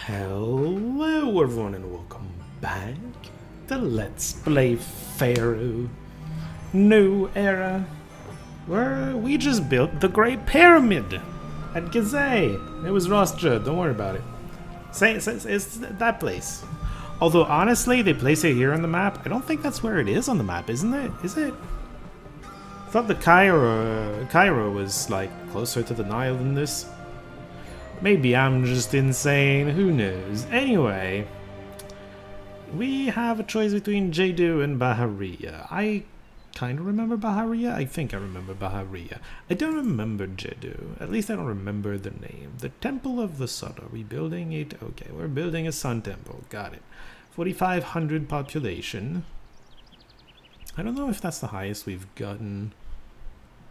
Hello everyone and welcome back to Let's Play Pharaoh New Era, where we just built the Great Pyramid at Gizeh. It was Rosja, don't worry about it. It's that place. Although honestly, they place it here on the map. I don't think that's where it is on the map, isn't it? Is it? I thought the Cairo was like closer to the Nile than this. Maybe I'm just insane, who knows. Anyway, we have a choice between Djedu and Bahariya. I kind of remember Bahariya. I think I remember Bahariya. I don't remember Djedu. At least I don't remember the name. The Temple of the Sun. Are we building it? Okay, we're building a sun temple. Got it. 4,500 population. I don't know if that's the highest we've gotten.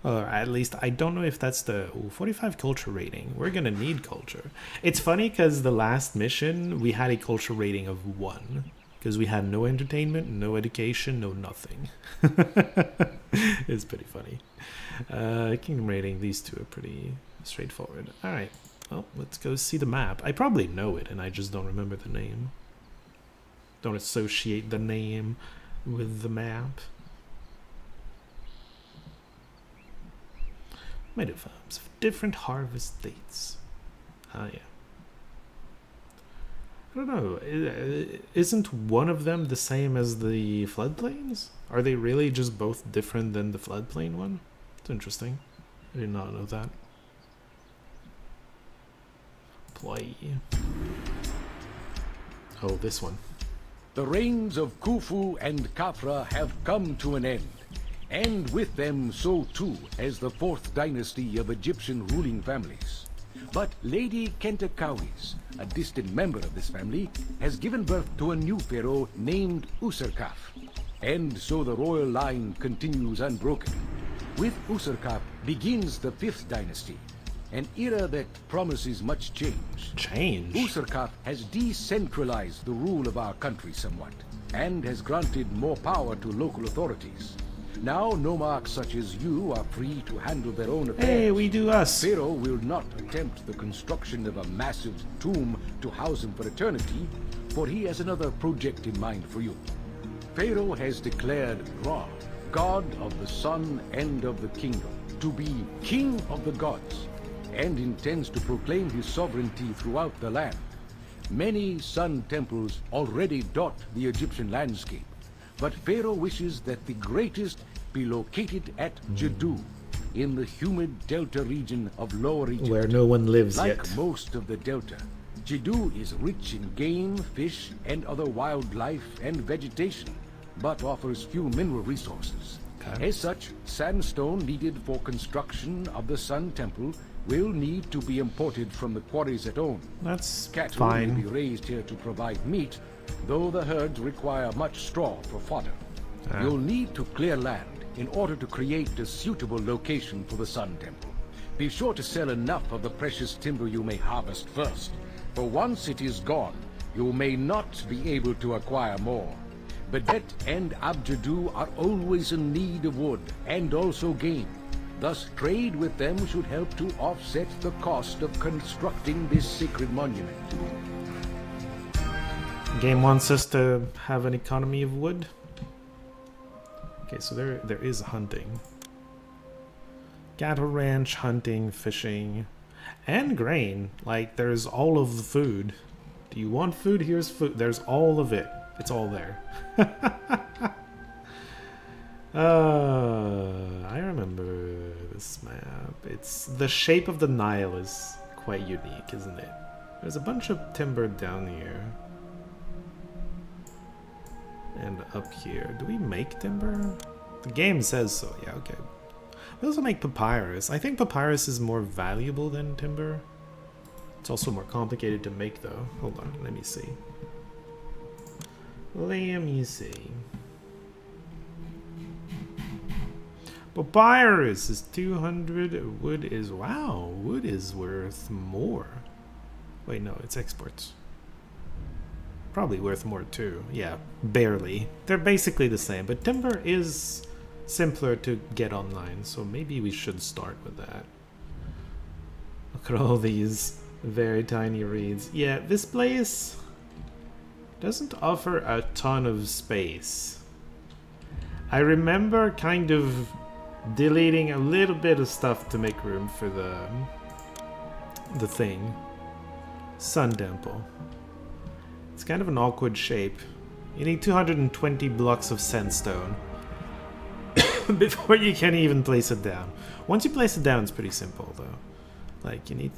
Or at least, I don't know if that's the 45 culture rating. We're gonna need culture. It's funny because the last mission, we had a culture rating of 1. Because we had no entertainment, no education, no nothing. It's pretty funny. Kingdom rating, these two are pretty straightforward. Alright, well, let's go see the map. I probably know it, and I just don't remember the name. Don't associate the name with the map. Made farms of different harvest dates. Ah, yeah. I don't know. Isn't one of them the same as the floodplains? Are they really just both different than the floodplain one? It's interesting. I did not know that. Play. Oh, this one. The reigns of Khufu and Khafra have come to an end. And with them, so too, as the 4th dynasty of Egyptian ruling families. But Lady Kentakawis, a distant member of this family, has given birth to a new pharaoh named Userkaf. And so the royal line continues unbroken. With Userkaf begins the 5th dynasty, an era that promises much change. Userkaf has decentralized the rule of our country somewhat, and has granted more power to local authorities. Now, nomarchs such as you are free to handle their own affairs. Hey, we do us. Pharaoh will not attempt the construction of a massive tomb to house him for eternity, for he has another project in mind for you. Pharaoh has declared Ra, god of the sun and of the kingdom, to be king of the gods, and intends to proclaim his sovereignty throughout the land. Many sun temples already dot the Egyptian landscape, but Pharaoh wishes that the greatest be located at Djedu, in the humid delta region of Lower Egypt. Where no one lives yet. Like most of the delta, Djedu is rich in game, fish, and other wildlife and vegetation, but offers few mineral resources. Okay. As such, sandstone needed for construction of the Sun Temple will need to be imported from the quarries at On. That's Cattle fine. will be raised here to provide meat, though the herds require much straw for fodder. You'll need to clear land in order to create a suitable location for the Sun Temple. Be sure to sell enough of the precious timber you may harvest first, for once it is gone, you may not be able to acquire more. Bedet and Abjadu are always in need of wood, and also game. Thus, trade with them should help to offset the cost of constructing this sacred monument. Game wants us to have an economy of wood. Okay, so there is hunting. Cattle ranch, hunting, fishing, and grain. Like, there's all of the food. Do you want food? Here's food. There's all of it. It's all there. I remember this map. It's the shape of the Nile is quite unique, isn't it? There's a bunch of timber down here. And up here. Do we make timber? The game says so. Yeah, okay. We also make papyrus. I think papyrus is more valuable than timber. It's also more complicated to make though. Hold on, let me see. Let me see. Papyrus is 200. Wood is... Wow, wood is worth more. Wait, no, it's exports. Probably worth more too. Yeah, barely. They're basically the same, but timber is simpler to get online, so maybe we should start with that. Look at all these Very tiny reeds. Yeah, this place doesn't offer a ton of space. I remember kind of deleting a little bit of stuff to make room for the thing. Sun temple. It's kind of an awkward shape. You need 220 blocks of sandstone before you can even place it down. Once you place it down, it's pretty simple though. Like you need,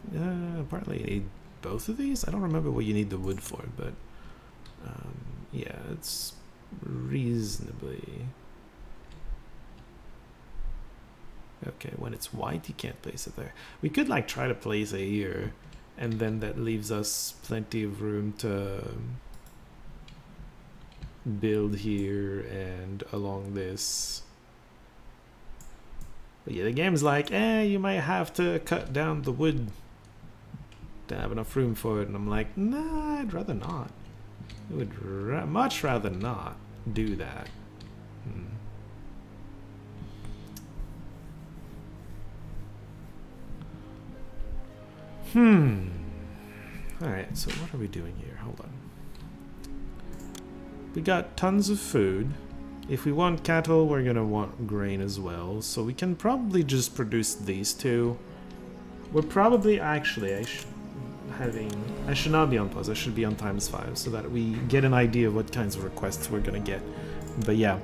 partly you need both of these. I don't remember what you need the wood for, but yeah, it's reasonably okay. When it's white, you can't place it there. We could like try to place it here, and then that leaves us plenty of room to build here and along this. But yeah, the game's like, you might have to cut down the wood to have enough room for it. And I'm like, nah, I'd rather not. I would much rather not do that. Alright, so what are we doing here? Hold on. We got tons of food. If we want cattle, we're gonna want grain as well. So we can probably just produce these two. We're probably actually I should not be on pause. I should be on ×5 so that we get an idea of what kinds of requests we're gonna get. But yeah,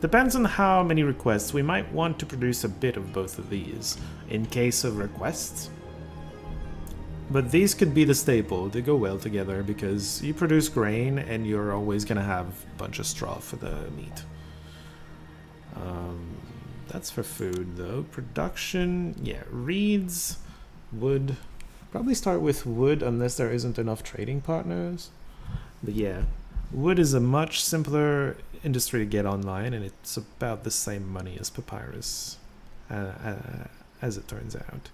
depends on how many requests. We might want to produce a bit of both of these in case of requests. But these could be the staple. They go well together because you produce grain and you're always gonna have a bunch of straw for the meat. That's for food though. Production, yeah, reeds, wood. Probably start with wood unless there isn't enough trading partners. But yeah, wood is a much simpler industry to get online, and it's about the same money as papyrus, as it turns out.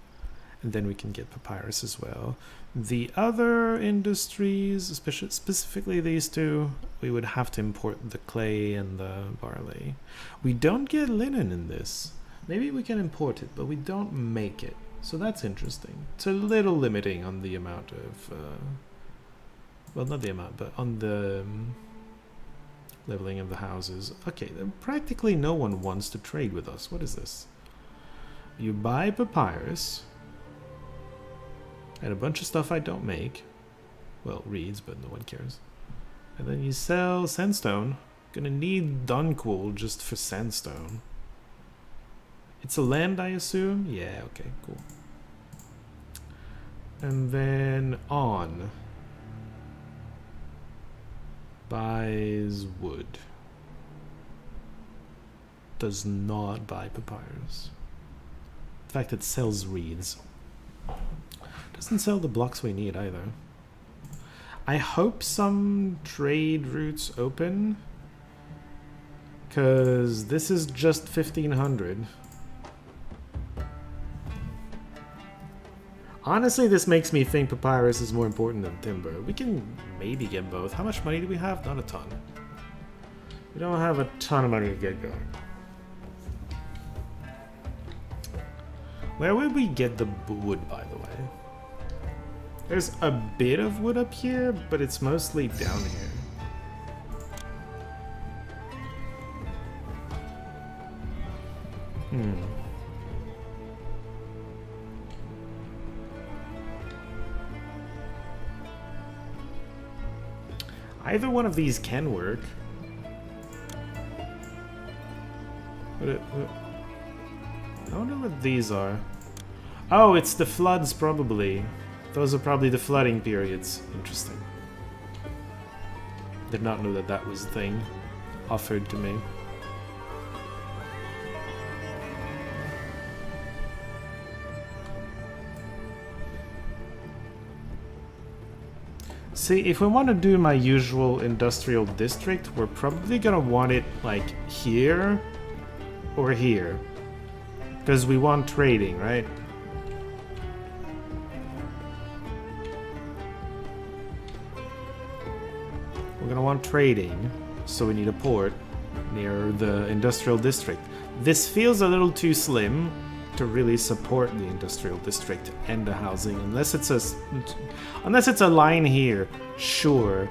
And then we can get papyrus as well. The other industries, specifically these two, we would have to import the clay and the barley. We don't get linen in this. Maybe we can import it, but we don't make it. So that's interesting. It's a little limiting on the amount of... well, not the amount, but on the leveling of the houses. Okay, practically no one wants to trade with us. What is this? You buy papyrus and a bunch of stuff I don't make. Well, reeds, but no one cares. And then you sell sandstone. Gonna need Dunquil just for sandstone. It's a land, I assume? Yeah, okay, cool. And then on buys wood. Does not buy papyrus. In fact, it sells reeds. Doesn't sell the blocks we need either. I hope some trade routes open, because this is just 1500. Honestly, this makes me think papyrus is more important than timber. We can maybe get both. How much money do we have? Not a ton. We don't have a ton of money to get going. Where would we get the wood, by the way? There's a bit of wood up here, but it's mostly down here. Either one of these can work. I don't know what these are. Oh, it's the floods, probably. Those are probably the flooding periods. Interesting. Did not know that that was a thing offered to me. See, if we want to do my usual industrial district, we're probably gonna want it like here or here. Because we want trading, right? We're gonna want trading, so we need a port near the industrial district. This feels a little too slim, to really support the industrial district and the housing, unless it's a line here. Sure,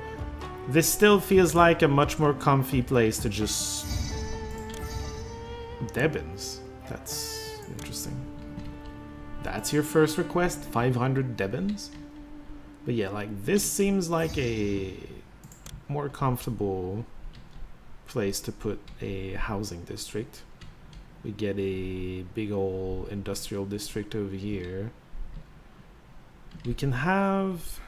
this still feels like a much more comfy place to just Debins. That's interesting. That's your first request, 500 Debins. But yeah, like this seems like a more comfortable place to put a housing district. We get a big old industrial district over here. We can have...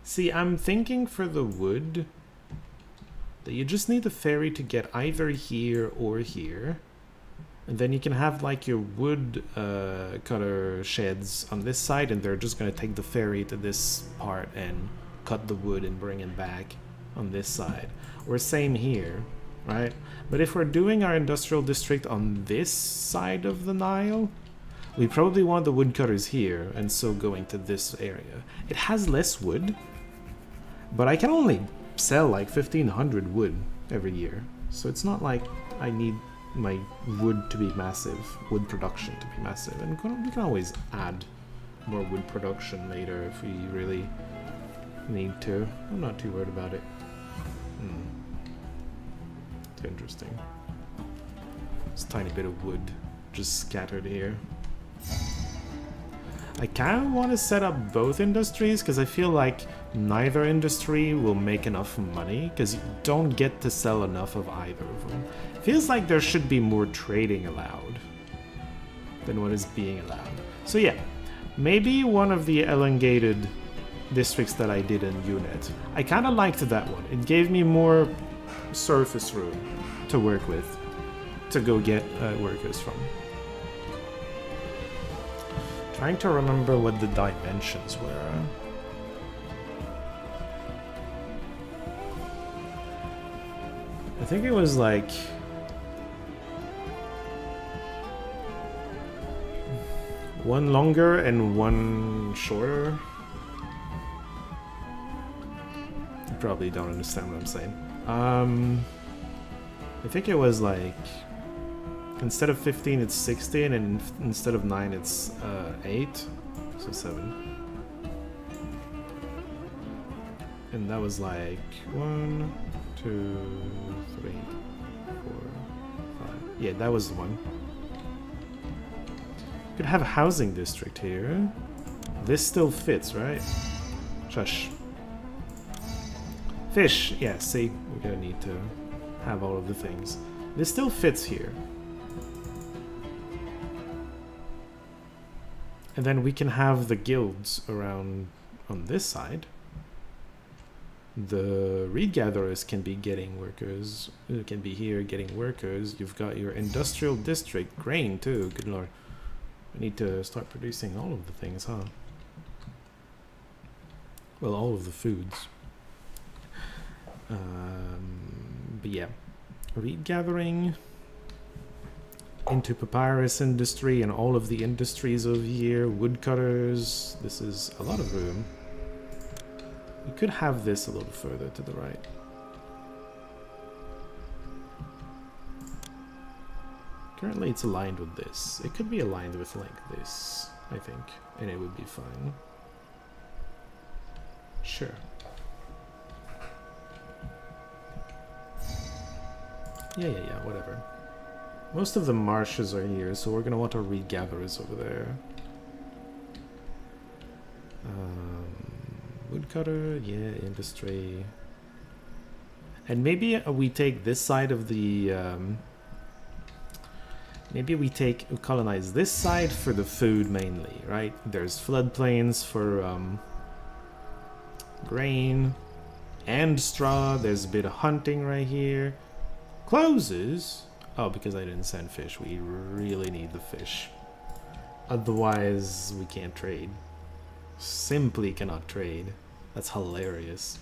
See, I'm thinking for the wood that you just need the ferry to get either here or here. And then you can have like your wood cutter sheds on this side, and they're just going to take the ferry to this part and cut the wood and bring it back on this side. Or same here, right? But if we're doing our industrial district on this side of the Nile, we probably want the woodcutters here, and so going to this area. It has less wood, but I can only sell like 1,500 wood every year. So it's not like I need my wood to be massive, wood production to be massive. And we can always add more wood production later if we really need to. I'm not too worried about it. It's interesting. This tiny bit of wood just scattered here. I kind of want to set up both industries because I feel like neither industry will make enough money because you don't get to sell enough of either of them. Feels like there should be more trading allowed than what is being allowed. So yeah, maybe one of the elongated districts that I did in UNIT. I kind of liked that one. It gave me more surface room to work with, to go get workers from. Trying to remember what the dimensions were. I think it was like... one longer and one shorter. You probably don't understand what I'm saying. I think it was like... instead of 15 it's 16, and instead of 9 it's 8, so 7. And that was like 1, 2, 3, 4, 5. Yeah, that was the one. Could have a housing district here. This still fits, right? Shush. Fish! Yeah, see? We're gonna need to have all of the things. This still fits here. And then we can have the guilds around on this side. The reed gatherers can be getting workers. Can be here getting workers. You've got your industrial district. Grain too, good lord. We need to start producing all of the things, huh? Well, all of the foods. But yeah. Reed gathering. Into papyrus industry and all of the industries over here. Woodcutters. This is a lot of room. We could have this a little further to the right. Currently it's aligned with this. It could be aligned with like this, I think, and it would be fine. Sure. Yeah, whatever. Most of the marshes are here, so we're gonna want our reed gatherers over there. Woodcutter, yeah, industry. And maybe we take this side of the... maybe we colonize this side for the food mainly, right? There's floodplains for grain and straw. There's a bit of hunting right here. Closes. Oh, because I didn't send fish. We really need the fish. Otherwise, we can't trade. Simply cannot trade. That's hilarious.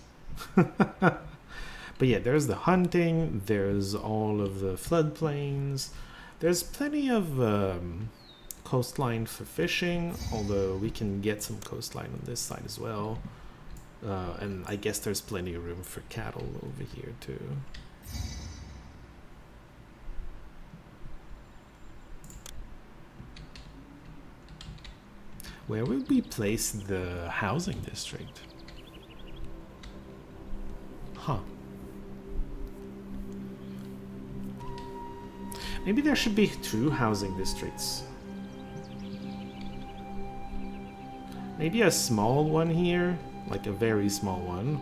But yeah, there's the hunting. There's all of the floodplains. There's plenty of coastline for fishing, although we can get some coastline on this side as well. And I guess there's plenty of room for cattle over here too. Where will we place the housing district? Huh. Maybe there should be 2 housing districts. Maybe a small one here, like a very small one,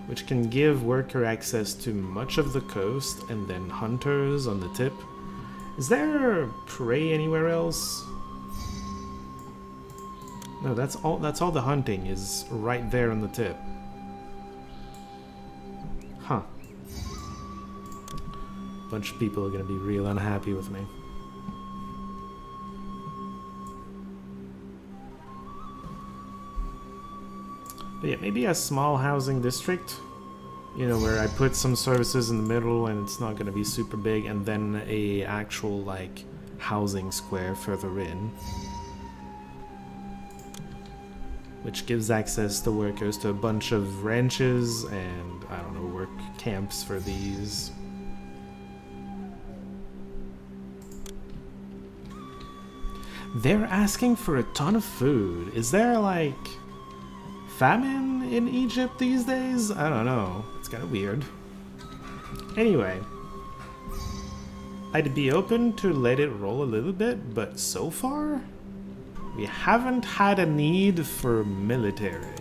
which can give worker access to much of the coast and then hunters on the tip. Is there prey anywhere else? No, that's all the hunting is right there on the tip. Huh. Bunch of people are gonna be real unhappy with me. But yeah, maybe a small housing district. You know, where I put some services in the middle and it's not gonna be super big, and then a actual, like, housing square further in. Which gives access to workers to a bunch of ranches and, I don't know, work camps for these. They're asking for a ton of food. Is there, like, famine in Egypt these days? I don't know. It's kind of weird. Anyway. I'd be open to let it roll a little bit, but so far, we haven't had a need for military.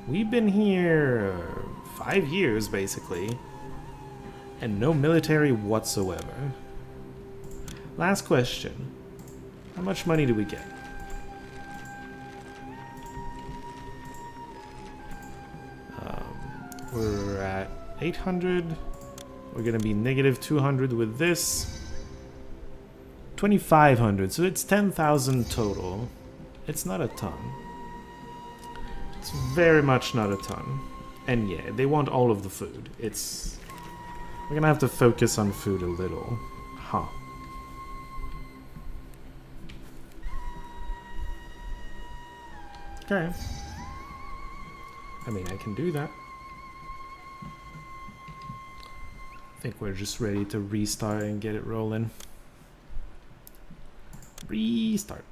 We've been here 5 years, basically, and no military whatsoever. Last question. How much money do we get? We're at 800. We're gonna be negative 200 with this. 2,500, so it's 10,000 total. It's not a ton. It's very much not a ton. And yeah, they want all of the food. We're gonna have to focus on food a little. Huh. Okay. I mean, I can do that. I think we're just ready to restart and get it rolling. Restart.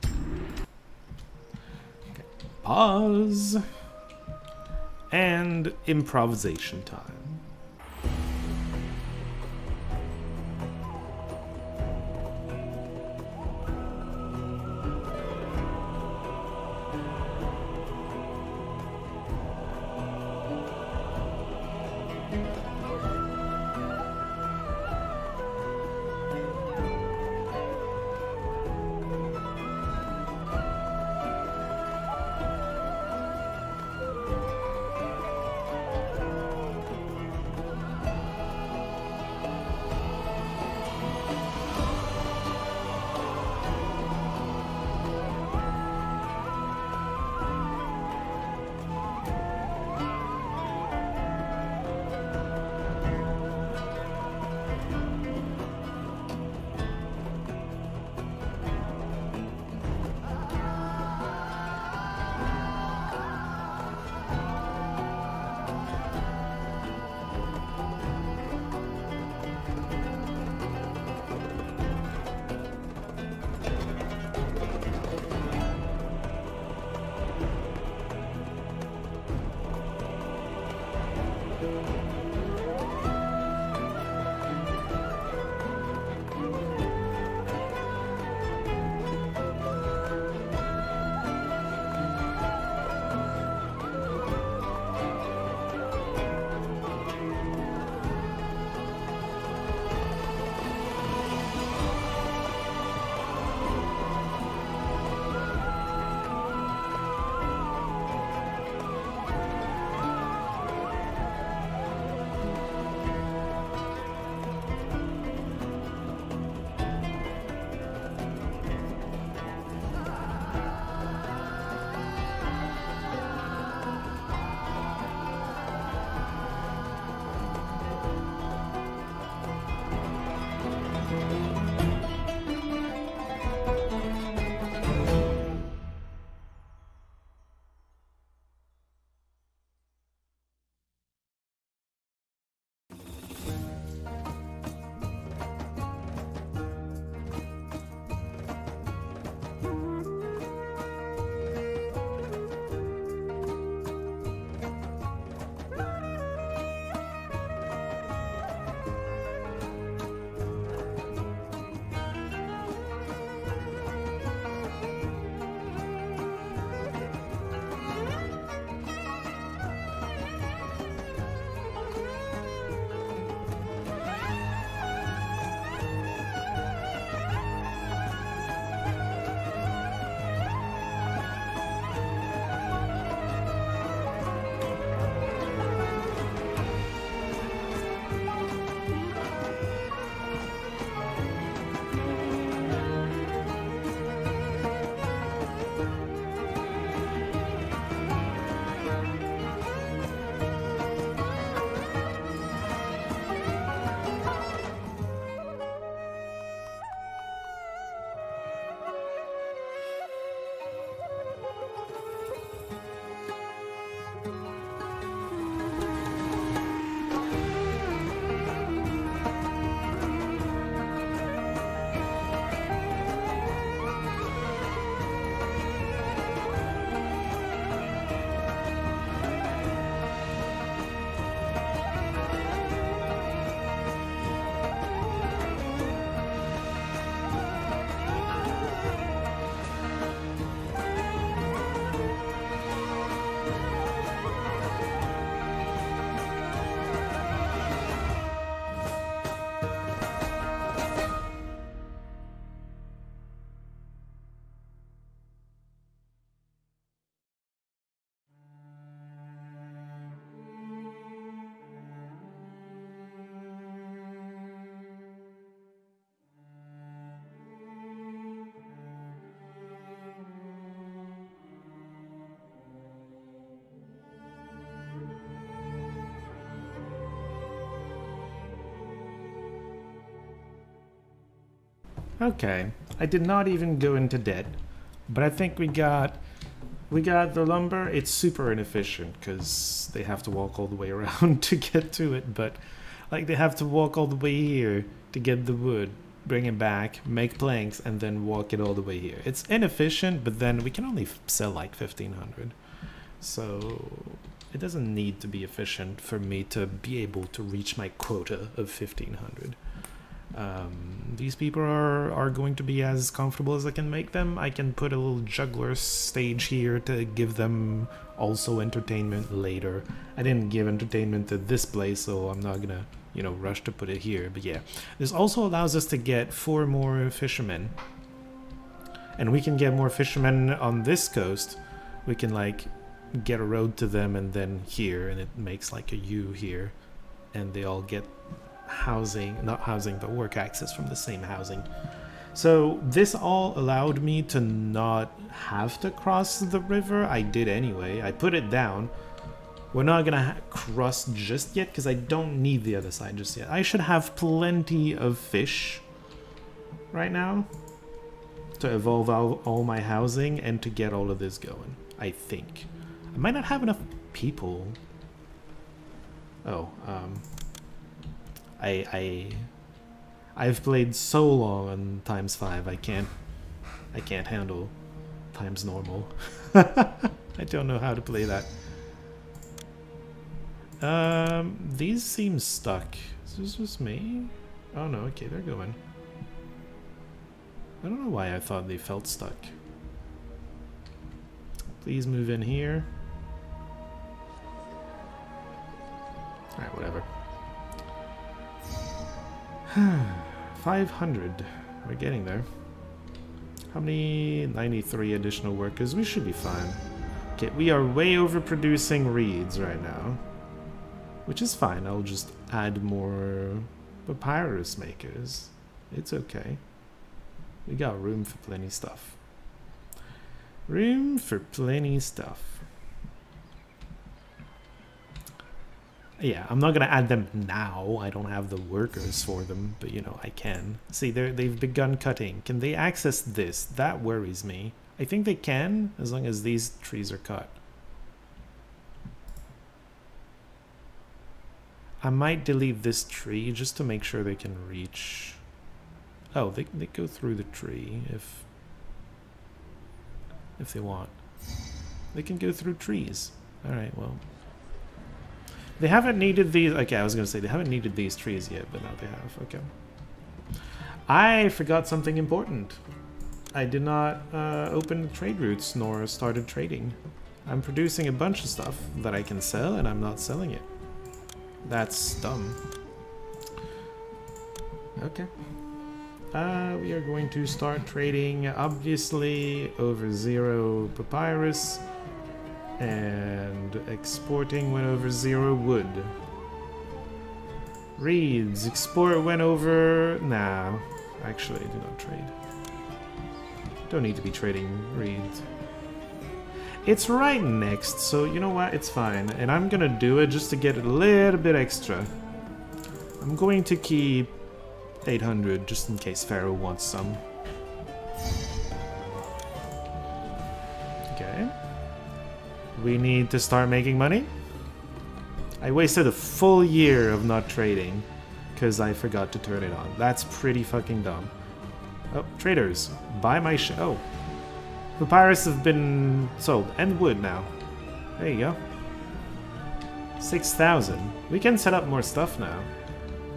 Okay. Pause. And improvisation time. Okay, I did not even go into debt, but I think we got the lumber. It's super inefficient because they have to walk all the way around to get to it, but like they have to walk all the way here to get the wood, bring it back, make planks, and then walk it all the way here. It's inefficient, but then we can only sell like 1,500. So it doesn't need to be efficient for me to be able to reach my quota of 1,500. These people are going to be as comfortable as I can make them. I can put a little juggler stage here to give them also entertainment later. I didn't give entertainment to this place, so I'm not gonna, you know, rush to put it here. But yeah, this also allows us to get 4 more fishermen. And we can get more fishermen on this coast. We can like get a road to them and then here, and it makes like a U here. And they all get housing, not housing, but work access from the same housing. So this all allowed me to not have to cross the river. I did anyway. I put it down. We're not gonna cross just yet because I don't need the other side just yet. I should have plenty of fish right now to evolve all my housing and to get all of this going, I think. I might not have enough people. Oh, I've played so long on ×5. I can't handle times normal. I don't know how to play that. These seem stuck. Is this just me? Oh no, okay, they're going. I don't know why I thought they felt stuck. Please move in here. Alright, whatever. 500. We're getting there. How many? 93 additional workers. We should be fine. Okay, we are way overproducing reeds right now. Which is fine. I'll just add more papyrus makers. It's okay. We got room for plenty stuff. Room for plenty stuff. Yeah, I'm not gonna add them now. I don't have the workers for them, but you know, I can. See, they've begun cutting. Can they access this? That worries me. I think they can, as long as these trees are cut. I might delete this tree just to make sure they can reach. Oh, they go through the tree if they want. They can go through trees. Alright, well. They haven't needed these. Okay, I was going to say they haven't needed these trees yet, but now they have. Okay. I forgot something important. I did not open the trade routes nor started trading. I'm producing a bunch of stuff that I can sell, and I'm not selling it. That's dumb. Okay. We are going to start trading, obviously, over 0 papyrus. And exporting went over 0 wood. Reeds, export went over... Nah, actually, do not trade. Don't need to be trading reeds. It's right next, so you know what? It's fine. And I'm gonna do it just to get a little bit extra. I'm going to keep 800 just in case Pharaoh wants some. Okay. We need to start making money. I wasted a full year of not trading because I forgot to turn it on. That's pretty fucking dumb. Oh, traders, buy my shit. Oh, papyrus have been sold and wood now. There you go. 6,000. We can set up more stuff now.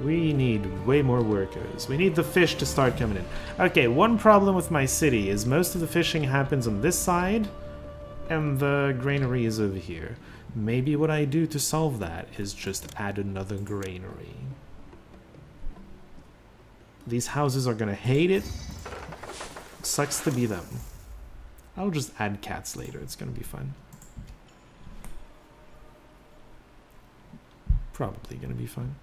We need way more workers. We need the fish to start coming in. Okay, one problem with my city is most of the fishing happens on this side. And the granary is over here. Maybe what I do to solve that is just add another granary. These houses are gonna hate it. Sucks to be them. I'll just add cats later. It's gonna be fun. Probably gonna be fun.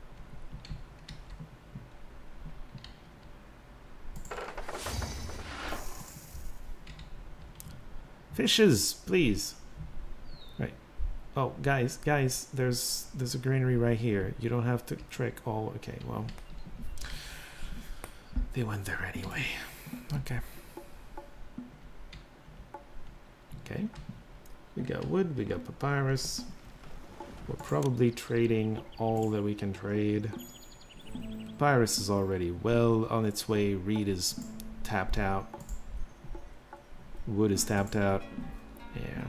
Fishes, please. Right. Oh, guys, there's a granary right here. You don't have to trek all. Okay, well. They went there anyway. Okay. Okay. We got wood, we got papyrus. We're probably trading all that we can trade. Papyrus is already well on its way. Reed is tapped out. Wood is tapped out. Yeah.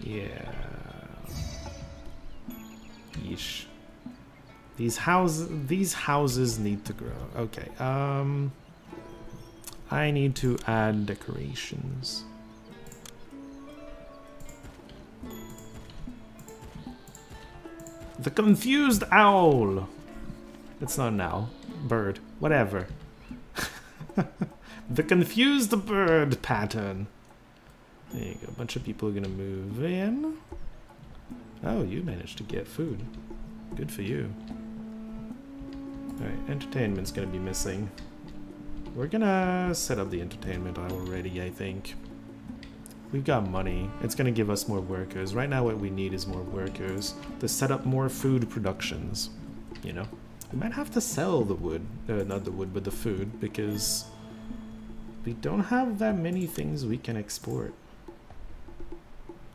Yeah. Yeesh. These houses need to grow. Okay. I need to add decorations. The confused owl. It's not an owl. Bird. Whatever. The confused bird pattern. There you go. A bunch of people are gonna move in. Oh, you managed to get food. Good for you. Alright, entertainment's gonna be missing. We're gonna set up the entertainment already, I think. We've got money. It's gonna give us more workers. Right now what we need is more workers to set up more food productions. You know? We might have to sell the wood. Not the wood, but the food, because we don't have that many things we can export.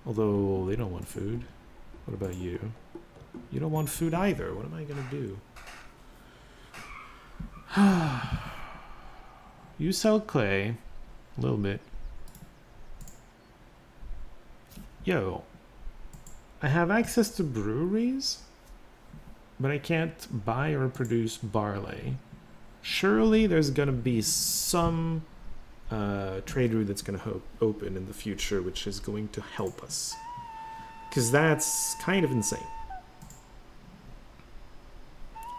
Although, they don't want food. What about you? You don't want food either. What am I gonna do? You sell clay. A little bit. Yo. I have access to breweries, but I can't buy or produce barley. Surely there's gonna be some trade route that's gonna open in the future, which is going to help us. Because that's kind of insane.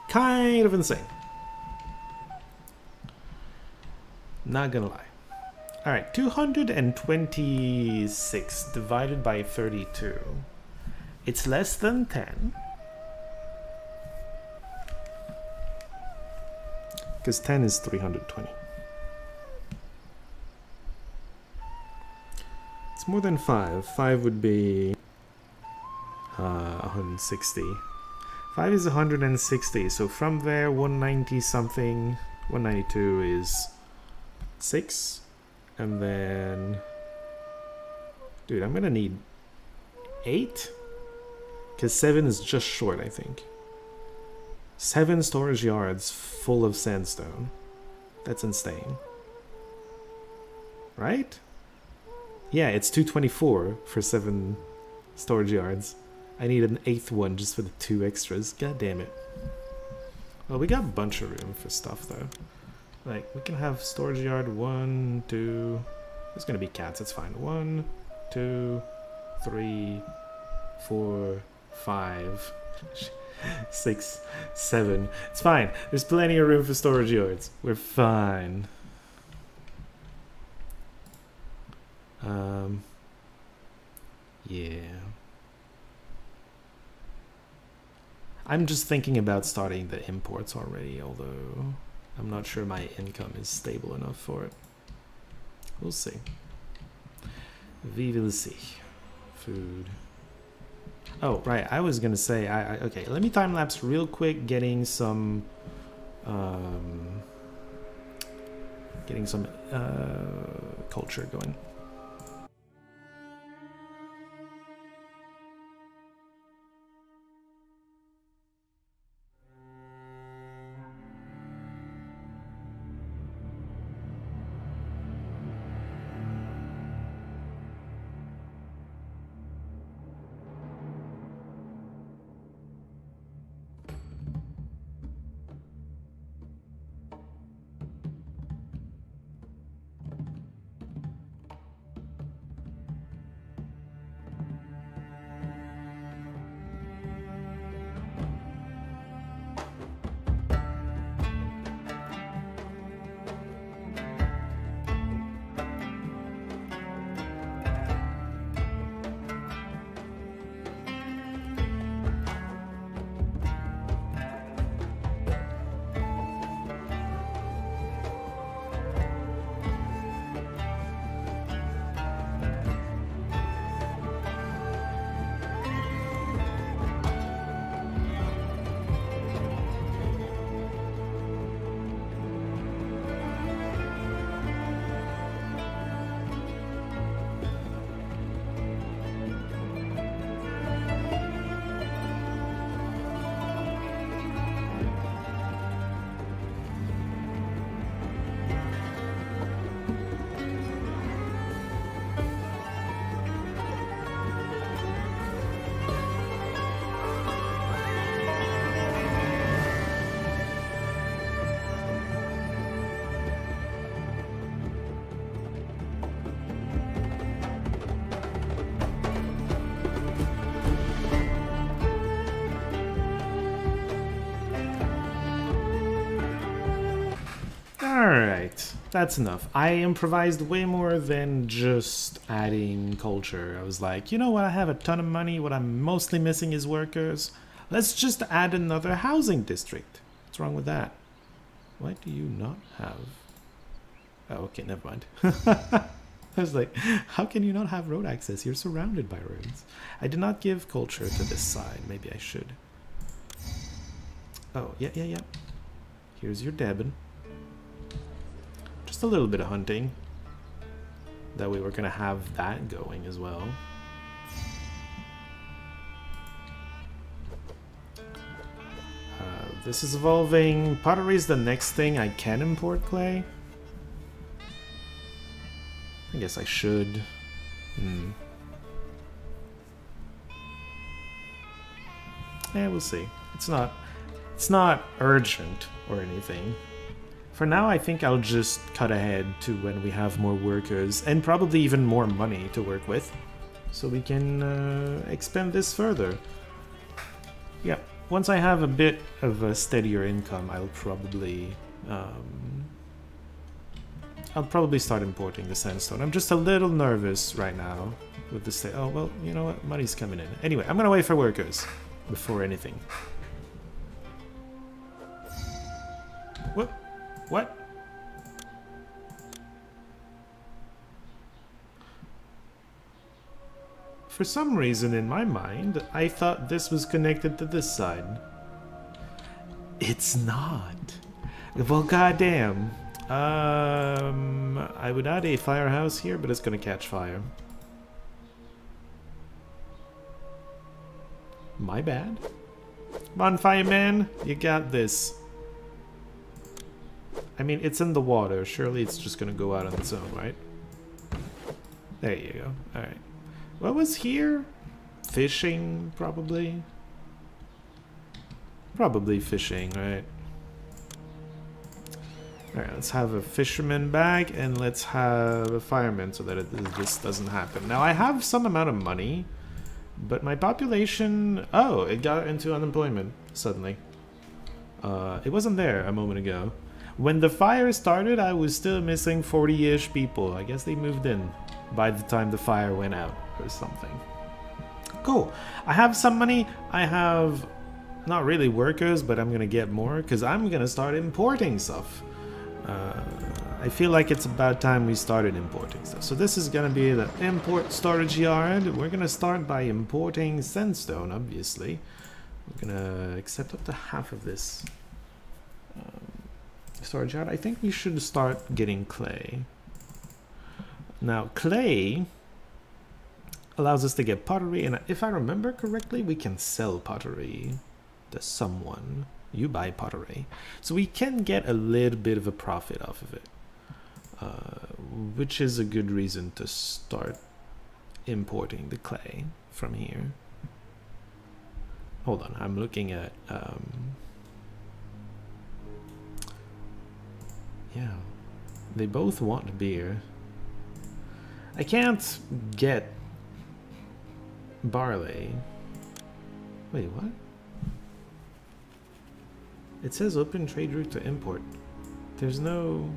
Kind of insane. Not gonna lie. Alright, 226 divided by 32. It's less than 10. Because 10 is 320. It's more than 5. 5 would be 160. 5 is 160, so from there 190 something, 192 is 6, and then, dude, I'm gonna need 8, because 7 is just short, I think. 7 storage yards full of sandstone. That's insane. Right? Yeah, it's 224 for 7 storage yards. I need an 8th one just for the 2 extras. God damn it. Well, we got a bunch of room for stuff, though. Like, we can have storage yard 1, 2... There's gonna be cats, it's fine. 1, 2, 3, 4, 5, 6, 7. It's fine. There's plenty of room for storage yards. We're fine. Yeah. I'm just thinking about starting the imports already, although I'm not sure my income is stable enough for it. We'll see. We will see. Food. Oh, right. I was gonna say, okay, let me time lapse real quick, getting some culture going. Alright, that's enough. I improvised way more than just adding culture. I was like, you know what, I have a ton of money, what I'm mostly missing is workers. Let's just add another housing district. What's wrong with that? Why do you not have... Oh, okay, never mind. I was like, how can you not have road access? You're surrounded by roads. I did not give culture to this side. Maybe I should. Oh, yeah. Here's your Devon. Just a little bit of hunting. That way we're going to have that going as well. This is evolving. Pottery is the next thing. I can import clay. I guess I should. Yeah, we'll see. It's not urgent or anything. For now, I think I'll just cut ahead to when we have more workers and probably even more money to work with, so we can expand this further. Yeah, once I have a bit of a steadier income, I'll probably start importing the sandstone. I'm just a little nervous right now with the oh, well, you know what? Money's coming in. Anyway, I'm gonna wait for workers before anything. What? What? For some reason in my mind, I thought this was connected to this side. It's not. Well, goddamn. I would add a firehouse here, but it's gonna catch fire. My bad. Come on, fireman, you got this. I mean, it's in the water. Surely it's just gonna go out on its own, right? There you go. Alright. What was here? Fishing, probably? Probably fishing, right? Alright, let's have a fisherman bag and let's have a fireman so that this doesn't happen. Now, I have some amount of money, but my population... Oh, it got into unemployment suddenly. It wasn't there a moment ago. When the fire started, I was still missing 40-ish people. I guess they moved in by the time the fire went out or something. Cool. I have some money. I have not really workers, but I'm gonna get more because I'm gonna start importing stuff. I feel like it's about time we started importing stuff. So this is gonna be the import storage yard. We're gonna start by importing sandstone, obviously. We're gonna accept up to half of this storage yard. I think we should start getting clay. Now, clay allows us to get pottery, and if I remember correctly, we can sell pottery to someone. You buy pottery. So we can get a little bit of a profit off of it, which is a good reason to start importing the clay from here. Hold on, I'm looking at... yeah, they both want beer. I can't get barley. Wait, what? It says open trade route to import. There's no...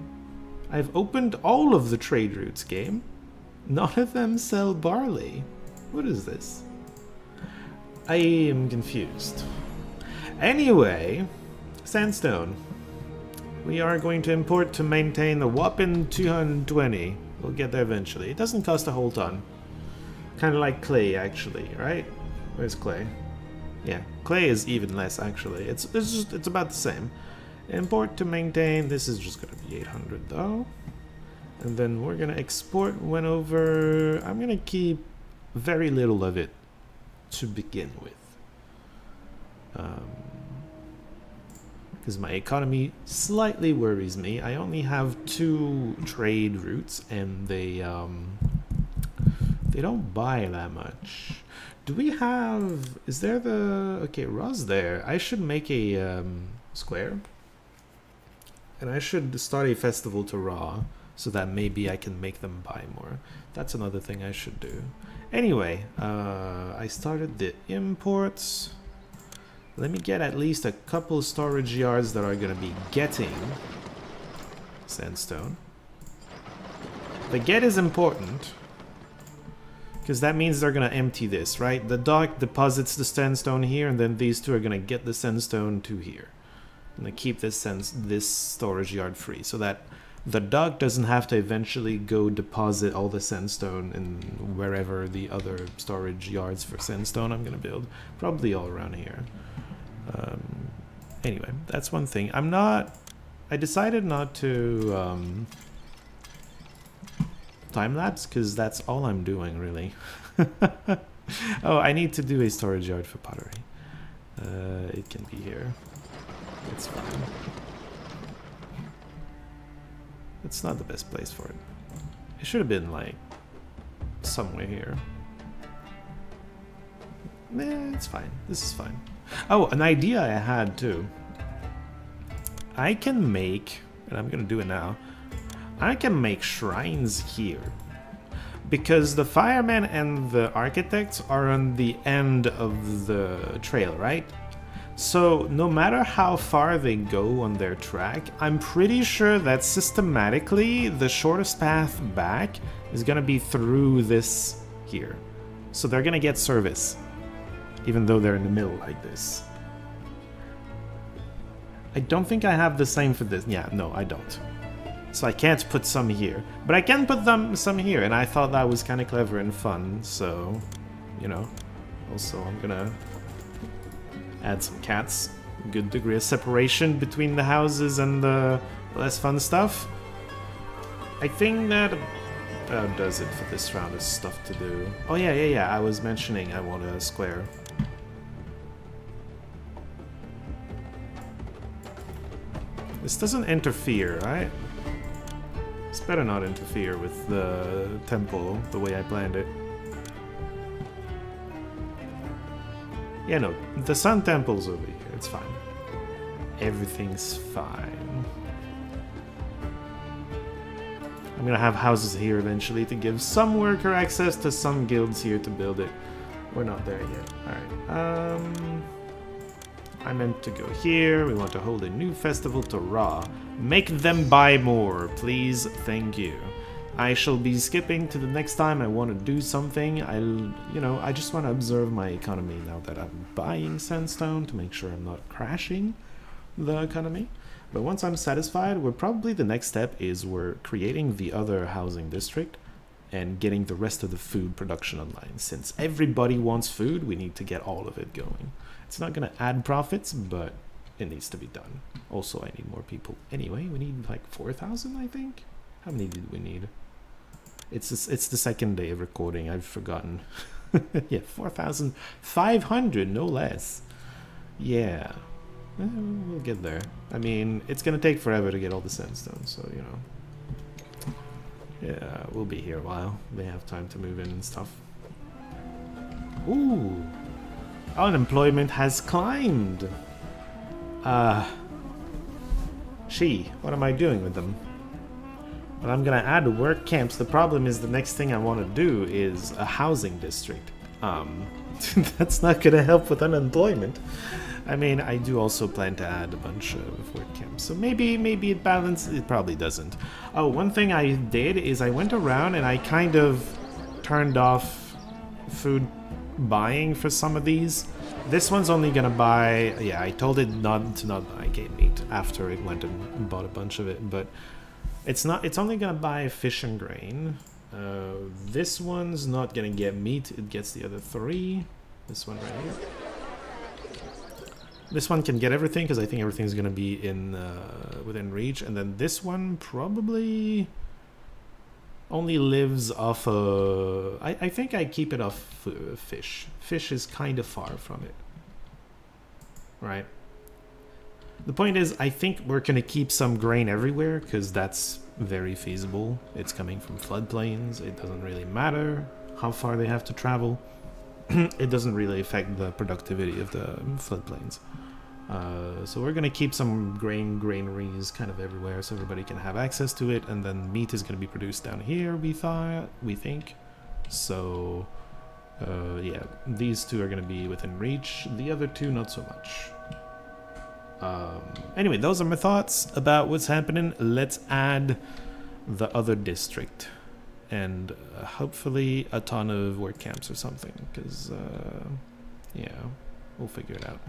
I've opened all of the trade routes, game. None of them sell barley. What is this? I am confused. Anyway, sandstone. We are going to import to maintain the whopping 220. We'll get there eventually. It doesn't cost a whole ton. Kind of like clay, actually, right? Where's clay? Yeah, clay is even less, actually. It's about the same. Import to maintain. This is just going to be 800, though. And then we're going to export when over... I'm going to keep very little of it to begin with. Because my economy slightly worries me. I only have 2 trade routes, and they don't buy that much. Do we have... Is there the... Okay, Raw's there. I should make a square. And I should start a festival to Raw, so that maybe I can make them buy more. That's another thing I should do. Anyway, I started the imports. Let me get at least a couple storage yards that are going to be getting sandstone. The get is important, because that means they're going to empty this, right? The dock deposits the sandstone here, and then these two are going to get the sandstone to here. I'm going to keep this storage yard free, so that the dock doesn't have to eventually go deposit all the sandstone in wherever the other storage yards for sandstone I'm going to build. Probably all around here. Anyway, that's one thing. I decided not to time-lapse, because that's all I'm doing, really. Oh, I need to do a storage yard for pottery. It can be here. It's fine. It's not the best place for it. It should have been, like, somewhere here. Nah, it's fine. This is fine. Oh, an idea I had, too. I can make, and I'm gonna do it now, I can make shrines here. Because the firemen and the architects are on the end of the trail, right? So no matter how far they go on their track, I'm pretty sure that systematically the shortest path back is gonna be through this here. So they're gonna get service, even though they're in the middle like this. I don't think I have the same for this. Yeah, no, I don't. So I can't put some here. But I can put some here, and I thought that was kind of clever and fun, so, you know. Also, I'm gonna add some cats. Good degree of separation between the houses and the less fun stuff. I think that does it for this round of stuff to do. Oh yeah, I was mentioning I want a square. This doesn't interfere, right? This better not interfere with the temple the way I planned it. Yeah, no, the Sun Temple's over here. It's fine. Everything's fine. I'm gonna have houses here eventually to give some worker access to some guilds here to build it. We're not there yet. Alright, I meant to go here. We want to hold a new festival to Ra. Make them buy more, please. Thank you. I shall be skipping to the next time I want to do something. I just want to observe my economy now that I'm buying sandstone to make sure I'm not crashing the economy. But once I'm satisfied, the next step is we're creating the other housing district and getting the rest of the food production online. Since everybody wants food, we need to get all of it going. It's not going to add profits, but it needs to be done. Also, I need more people. Anyway, we need like 4,000, I think. How many did we need? It's the second day of recording. I've forgotten. Yeah, 4,500, no less. Yeah, we'll get there. I mean, it's gonna take forever to get all the sandstone, so you know. Yeah, we'll be here a while. They have time to move in and stuff. Ooh, unemployment has climbed. What am I doing with them? Well, I'm gonna add work camps. The problem is the next thing I want to do is a housing district. That's not gonna help with unemployment. I mean, I do also plan to add a bunch of work camps, so maybe it balances. It probably doesn't. Oh, one thing I did is I went around and I kind of turned off food buying for some of these. This one's only gonna buy. Yeah, I told it not to buy game meat after it went and bought a bunch of it, but. It's only gonna buy fish and grain. This one's not gonna get meat, it gets the other 3. This one right here. This one can get everything because I think everything's gonna be in within reach, and then this one probably only lives off I think I keep it off fish. Fish is kind of far from it. Right? The point is, I think we're going to keep some grain everywhere, because that's very feasible. It's coming from floodplains. It doesn't really matter how far they have to travel. It doesn't really affect the productivity of the floodplains. So we're going to keep some granaries kind of everywhere, so everybody can have access to it, and then meat is going to be produced down here, we think. So, yeah, these two are going to be within reach. The other two, not so much. Anyway, those are my thoughts about what's happening. Let's add the other district. And hopefully a ton of work camps or something. Because, yeah, we'll figure it out.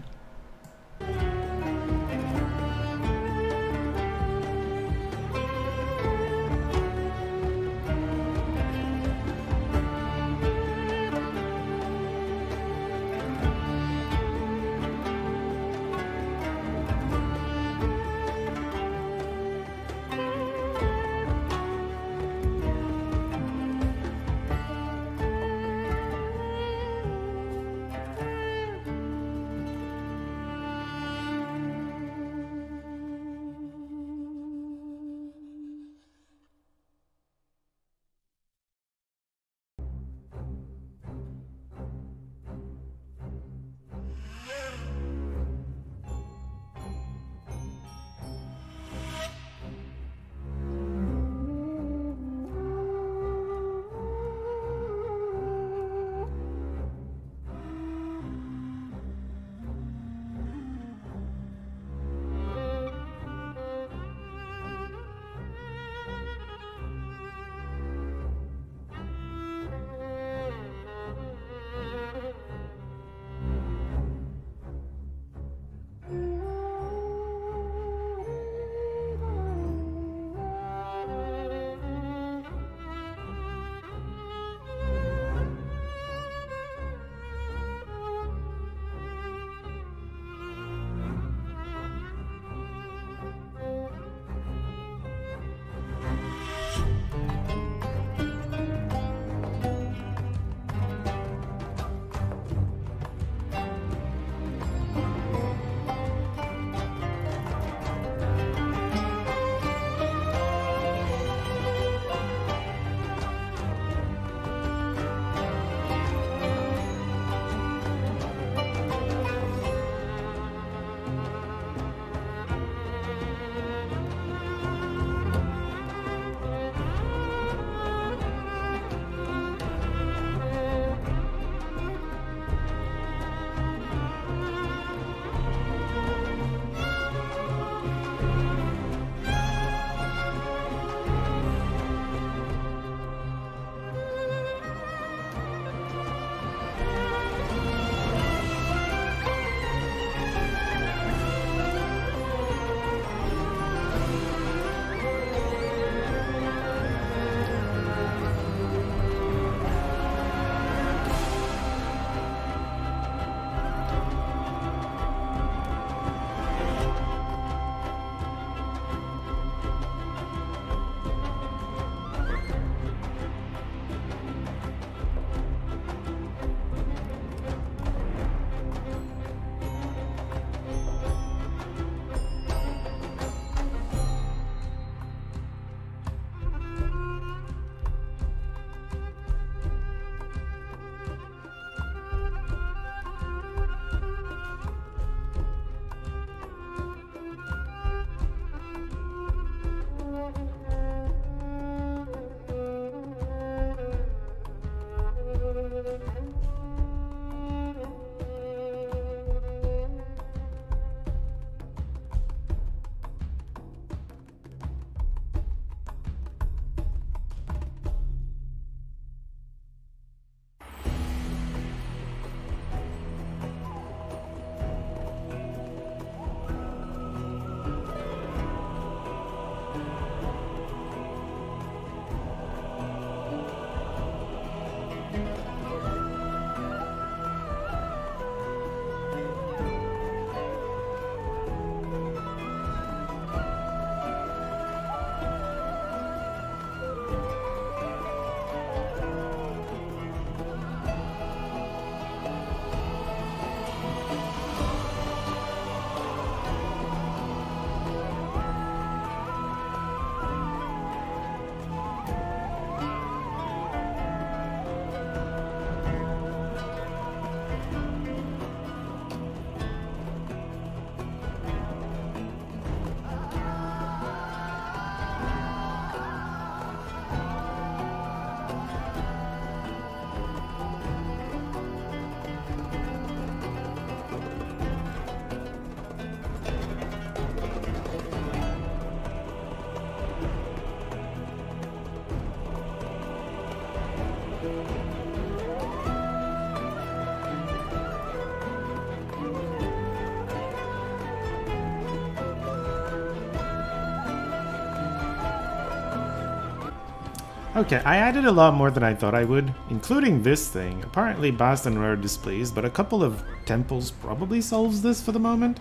Okay, I added a lot more than I thought I would, including this thing. Apparently Bast and Rare displeased, but a couple of temples probably solves this for the moment.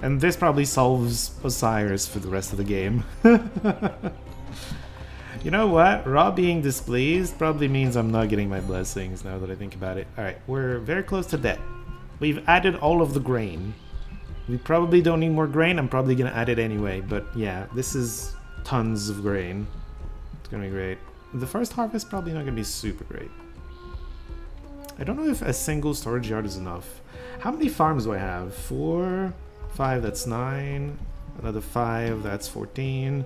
And this probably solves Osiris for the rest of the game. You know what? Raw being displeased probably means I'm not getting my blessings now that I think about it. Alright, we're very close to debt. We've added all of the grain. We probably don't need more grain. I'm probably going to add it anyway. But yeah, this is tons of grain. It's going to be great. The first harvest probably not going to be super great. I don't know if a single storage yard is enough. How many farms do I have? 4, 5, that's 9. Another 5, that's 14.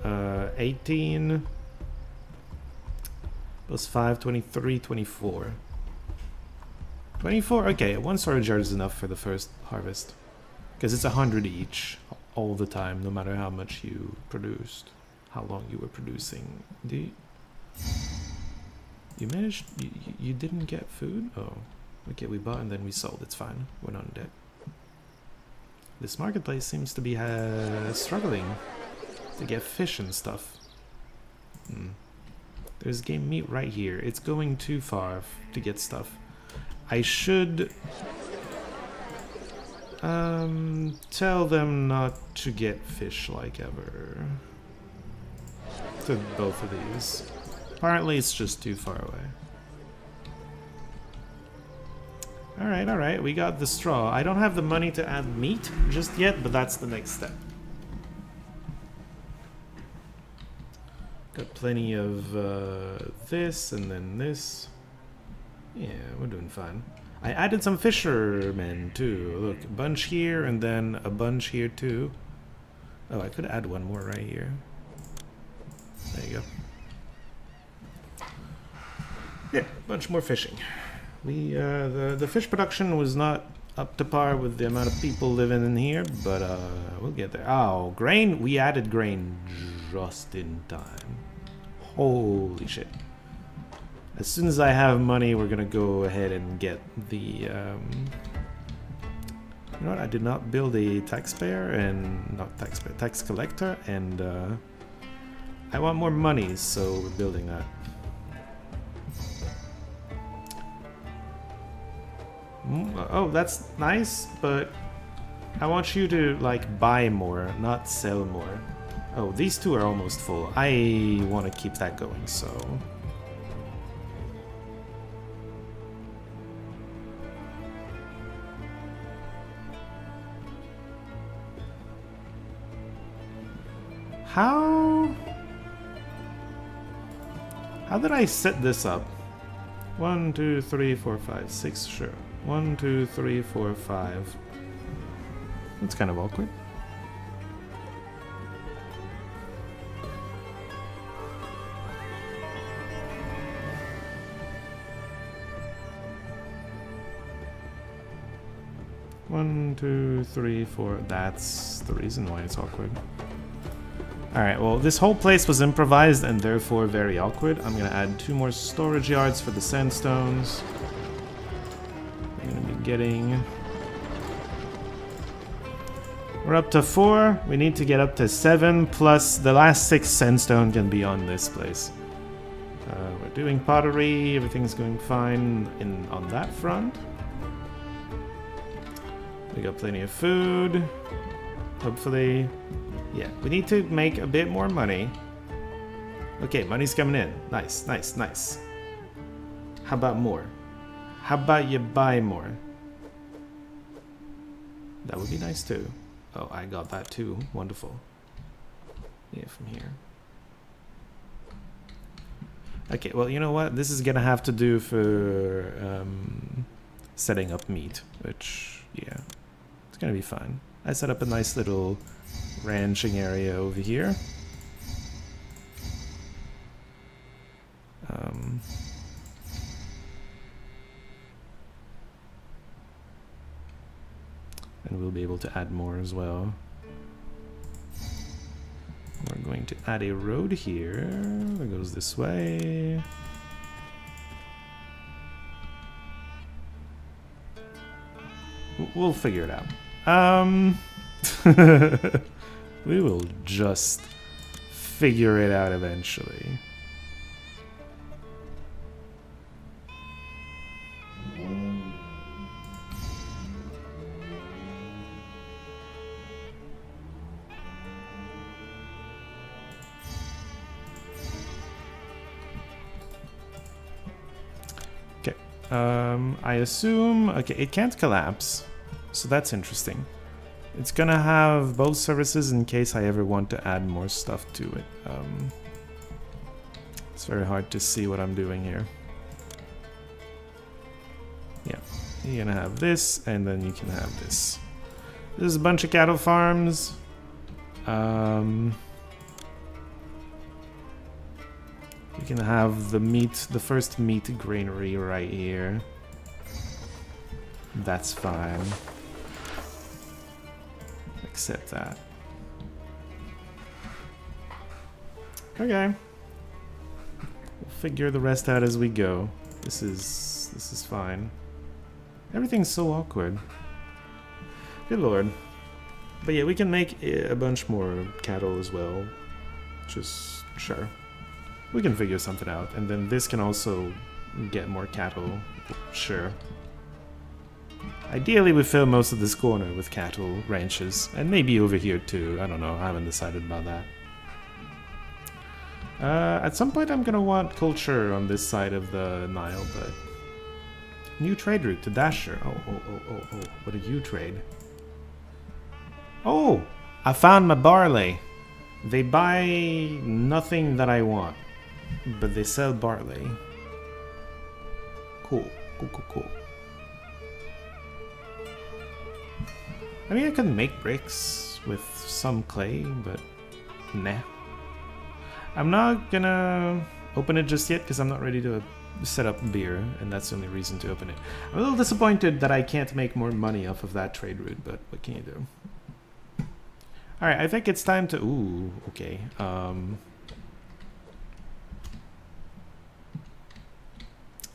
18. Plus 5, 23, 24. 24, okay, one storage yard is enough for the first harvest. Because it's 100 each, all the time, no matter how much you produced. How long you were producing. You managed... You didn't get food? Oh. Okay, we bought and then we sold. It's fine. We're not in debt. This marketplace seems to be struggling to get fish and stuff. There's game meat right here. It's going too far to get stuff. I should... tell them not to get fish like ever. To both of these. Apparently it's just too far away. Alright, we got the straw. I don't have the money to add meat just yet, but that's the next step. Got plenty of this and then this. Yeah, we're doing fine. I added some fishermen too. Look, a bunch here and then a bunch here too. Oh, I could add one more right here. There you go. Yeah, a bunch more fishing. We the fish production was not up to par with the amount of people living in here, but we'll get there. Oh, grain! We added grain just in time. Holy shit. As soon as I have money, we're gonna go ahead and get the... you know what? I did not build a taxpayer and... Not taxpayer, tax collector, and I want more money, so we're building that. Oh, that's nice, but I want you to, like, buy more, not sell more. Oh, these two are almost full. I want to keep that going, so... How did I set this up? 1, 2, 3, 4, 5, 6, sure. 1, 2, 3, 4, 5. That's kind of awkward. One, 2, 3, 4. That's the reason why it's awkward. Alright, well, this whole place was improvised and therefore very awkward. I'm gonna add 2 more storage yards for the sandstones. I'm gonna be getting... We're up to 4. We need to get up to 7, plus the last 6 sandstone can be on this place. We're doing pottery, everything's going fine on that front. We got plenty of food, hopefully. Yeah, we need to make a bit more money. Okay, money's coming in. Nice, nice, nice. How about more? How about you buy more? That would be nice too. Oh, I got that too. Wonderful. Yeah, from here. Okay, well, you know what? This is gonna have to do for setting up meat, which, yeah, it's gonna be fine. I set up a nice little ranching area over here. And we'll be able to add more as well. We're going to add a road here that goes this way. We'll figure it out. We will just figure it out eventually. I assume... Okay, it can't collapse. So that's interesting. It's gonna have both services in case I ever want to add more stuff to it. It's very hard to see what I'm doing here. Yeah, you're gonna have this, and then you can have this. This is a bunch of cattle farms. You can have the first meat granary right here. That's fine. Accept that. Okay. We'll figure the rest out as we go. This is fine. Everything's so awkward. Good lord. But yeah, we can make a bunch more cattle as well. Just sure. We can figure something out. And then this can also get more cattle. Sure. Ideally, we fill most of this corner with cattle ranches. And maybe over here too. I don't know. I haven't decided about that. At some point, I'm gonna want culture on this side of the Nile, but... New trade route to Dasher. Oh. What do you trade? Oh! I found my barley. They buy nothing that I want. But they sell barley. Cool. Cool. I mean, I could make bricks with some clay, but nah. I'm not gonna open it just yet because I'm not ready to set up beer, and that's the only reason to open it. I'm a little disappointed that I can't make more money off of that trade route, but what can you do? Alright, I think it's time to... Ooh, okay.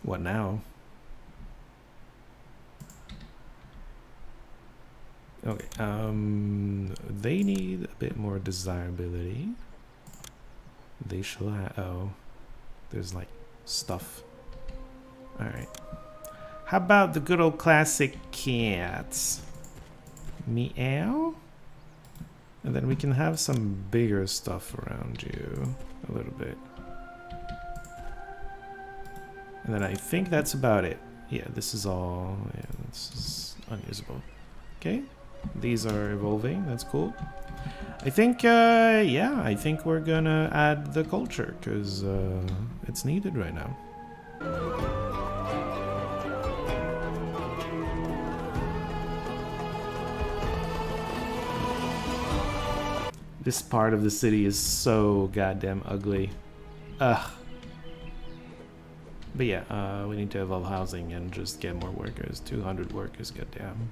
What now? Okay, they need a bit more desirability. They shall have... Oh, there's like stuff. Alright. How about the good old classic cats? Meow? And then we can have some bigger stuff around you. A little bit. And then I think that's about it. Yeah, this is all... Yeah, this is unusable. Okay. These are evolving. That's cool. I think, yeah, I think we're gonna add the culture, because it's needed right now. This part of the city is so goddamn ugly. Ugh. But yeah, we need to evolve housing and just get more workers. 200 workers, goddamn.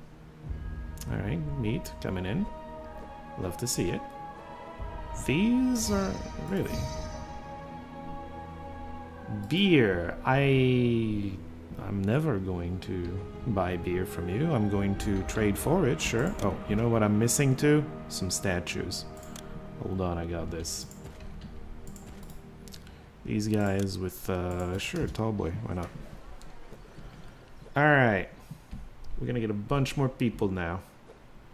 Alright, meat coming in. Love to see it. These are... really? Beer. I'm never going to buy beer from you. I'm going to trade for it, sure. Oh, you know what I'm missing too? Some statues. Hold on, I got this. These guys with, sure, tall boy, why not? Alright. We're gonna get a bunch more people now.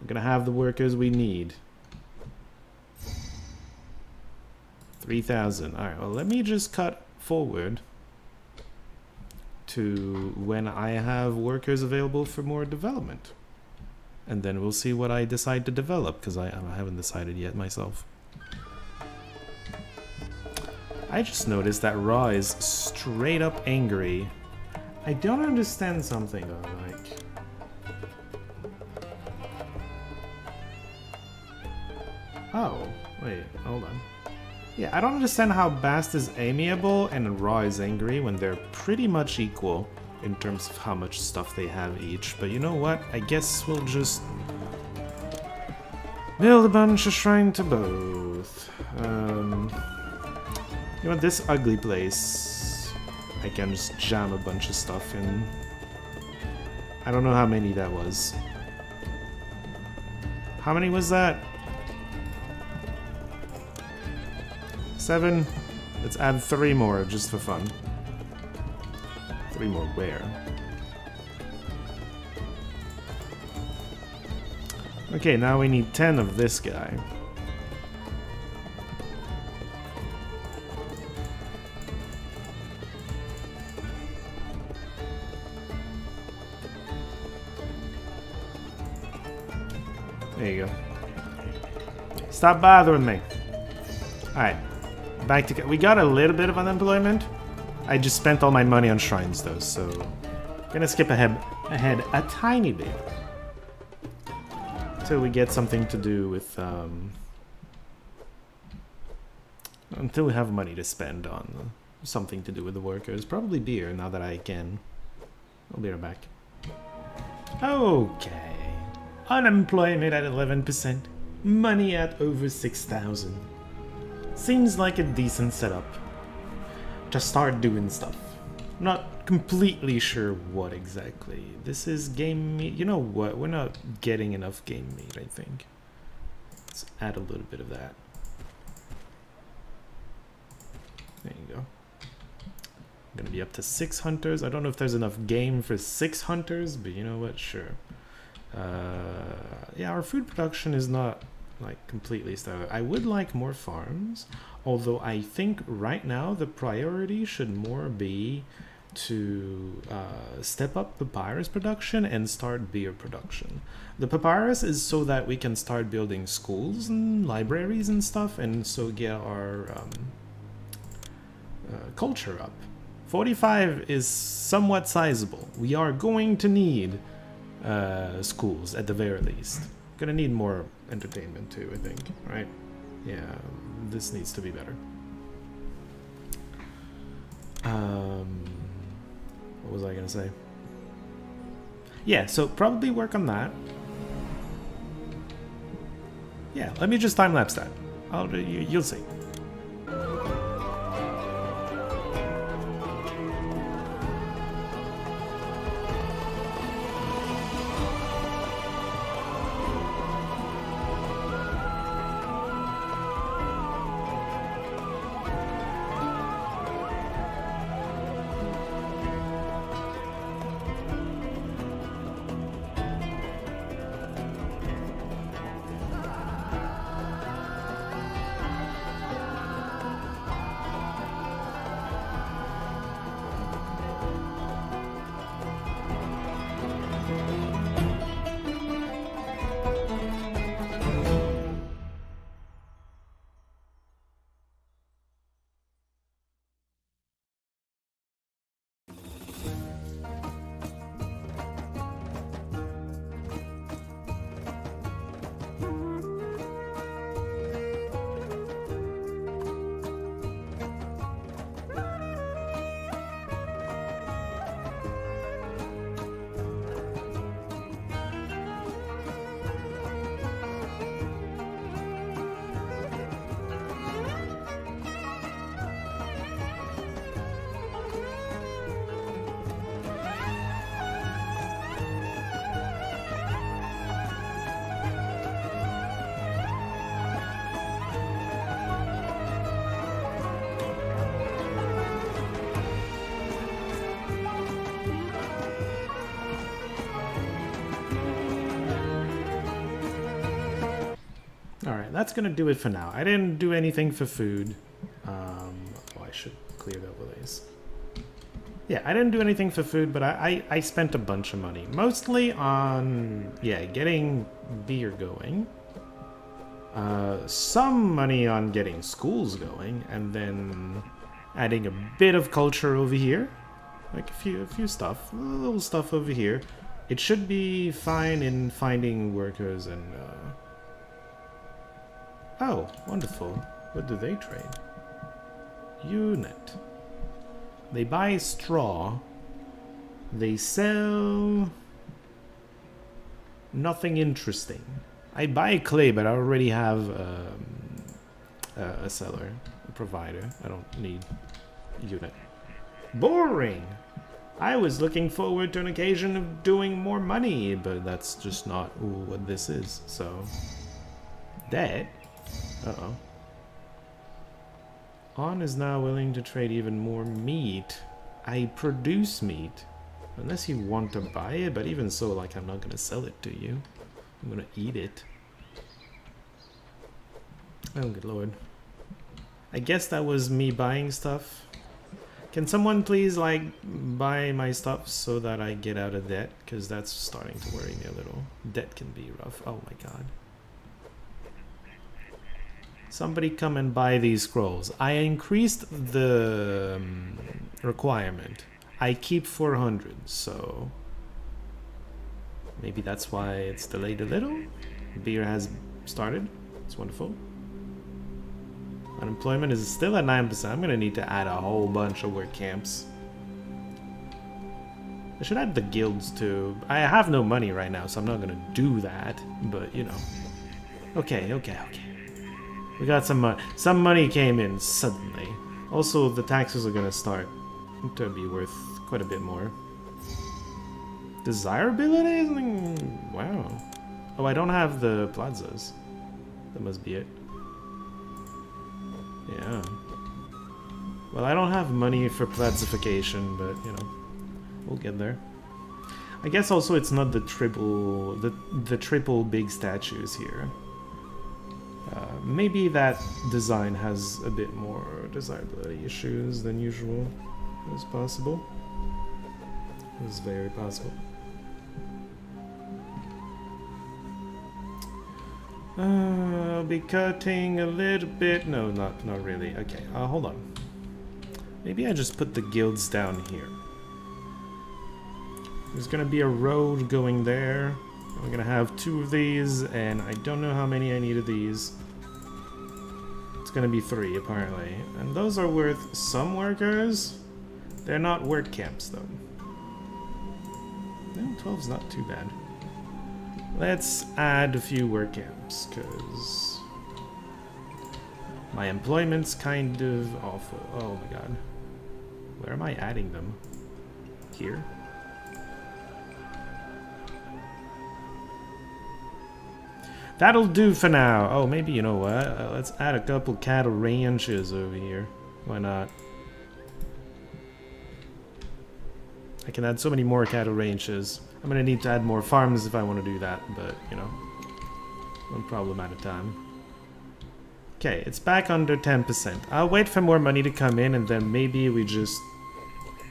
We're gonna have the workers we need. 3,000. Alright, well, let me just cut forward to when I have workers available for more development. And then we'll see what I decide to develop, because I haven't decided yet myself. I just noticed that Raw is straight up angry. I don't understand something though, like... Oh, wait, hold on. Yeah, I don't understand how Bast is amiable and Raw is angry when they're pretty much equal in terms of how much stuff they have each. But you know what? I guess we'll just build a bunch of shrine to both. You know, this ugly place, I can just jam a bunch of stuff in. I don't know how many that was. How many was that? 7? Let's add 3 more just for fun. 3 more where? Okay, now we need 10 of this guy. There you go. Stop bothering me. Alright. Back to... We got a little bit of unemployment. I just spent all my money on shrines, though, so... Gonna skip ahead a tiny bit. Until we get something to do with, until we have money to spend on something to do with the workers. Probably beer, now that I can. I'll be right back. Okay. Unemployment at 11%. Money at over 6,000. Seems like a decent setup. Just start doing stuff. Not completely sure what exactly. This is game meat. You know what? We're not getting enough game meat, I think. Let's add a little bit of that. There you go. I'm gonna be up to 6 hunters. I don't know if there's enough game for 6 hunters, but you know what? Sure. Yeah, our food production is not like completely started. I would like more farms, although I think right now the priority should more be to step up papyrus production and start beer production. The papyrus is so that we can start building schools and libraries and stuff, and so get our culture up. 45 is somewhat sizable. We are going to need schools at the very least. Gonna need more entertainment too, I think, right? Yeah, this needs to be better. What was I gonna say? Yeah, so probably work on that. Yeah, let me just time-lapse that. You'll see. Alright, that's gonna do it for now. I didn't do anything for food. Oh, I should clear the overlays. Yeah, I didn't do anything for food, but I spent a bunch of money. Mostly on, yeah, getting beer going. Some money on getting schools going, and then adding a bit of culture over here. Like a few stuff, a little stuff over here. It should be fine in finding workers and, oh, wonderful. What do they trade? Unit. They buy straw. They sell... nothing interesting. I buy clay, but I already have a seller, a provider. I don't need unit. Boring! I was looking forward to an occasion of doing more money, but that's just not what this is, so... Dead? Uh-oh. On is now willing to trade even more meat. I produce meat. Unless you want to buy it, but even so, like, I'm not gonna sell it to you. I'm gonna eat it. Oh, good lord. I guess that was me buying stuff. Can someone please, like, buy my stuff so that I get out of debt? Because that's starting to worry me a little. Debt can be rough. Oh my god. Somebody come and buy these scrolls. I increased the requirement. I keep 400, so maybe that's why it's delayed a little. Beer has started. It's wonderful. Unemployment is still at 9%. I'm gonna need to add a whole bunch of work camps. I should add the guilds too. I have no money right now, so I'm not gonna do that, but you know. Okay. We got some money. Some money came in suddenly. Also, the taxes are gonna start to be worth quite a bit more. Desirability? Wow. Oh, I don't have the plazas. That must be it. Yeah. Well, I don't have money for plazification, but you know, we'll get there. I guess also it's not the triple big statues here. Maybe that design has a bit more desirability issues than usual. It's possible. It's very possible. I'll be cutting a little bit. No, not really. Okay, hold on. Maybe I just put the guilds down here. There's gonna be a road going there. We're gonna have 2 of these, and I don't know how many I need of these. It's gonna be 3, apparently. And those are worth some workers. They're not work camps, though. No, 12's not too bad. Let's add a few work camps, because my employment's kind of awful. Oh my god. Where am I adding them? Here? That'll do for now. Oh, maybe, you know what? Let's add a couple cattle ranches over here. Why not? I can add so many more cattle ranches. I'm gonna need to add more farms if I want to do that, but, you know, one problem at a time. Okay, it's back under 10%. I'll wait for more money to come in, and then maybe we just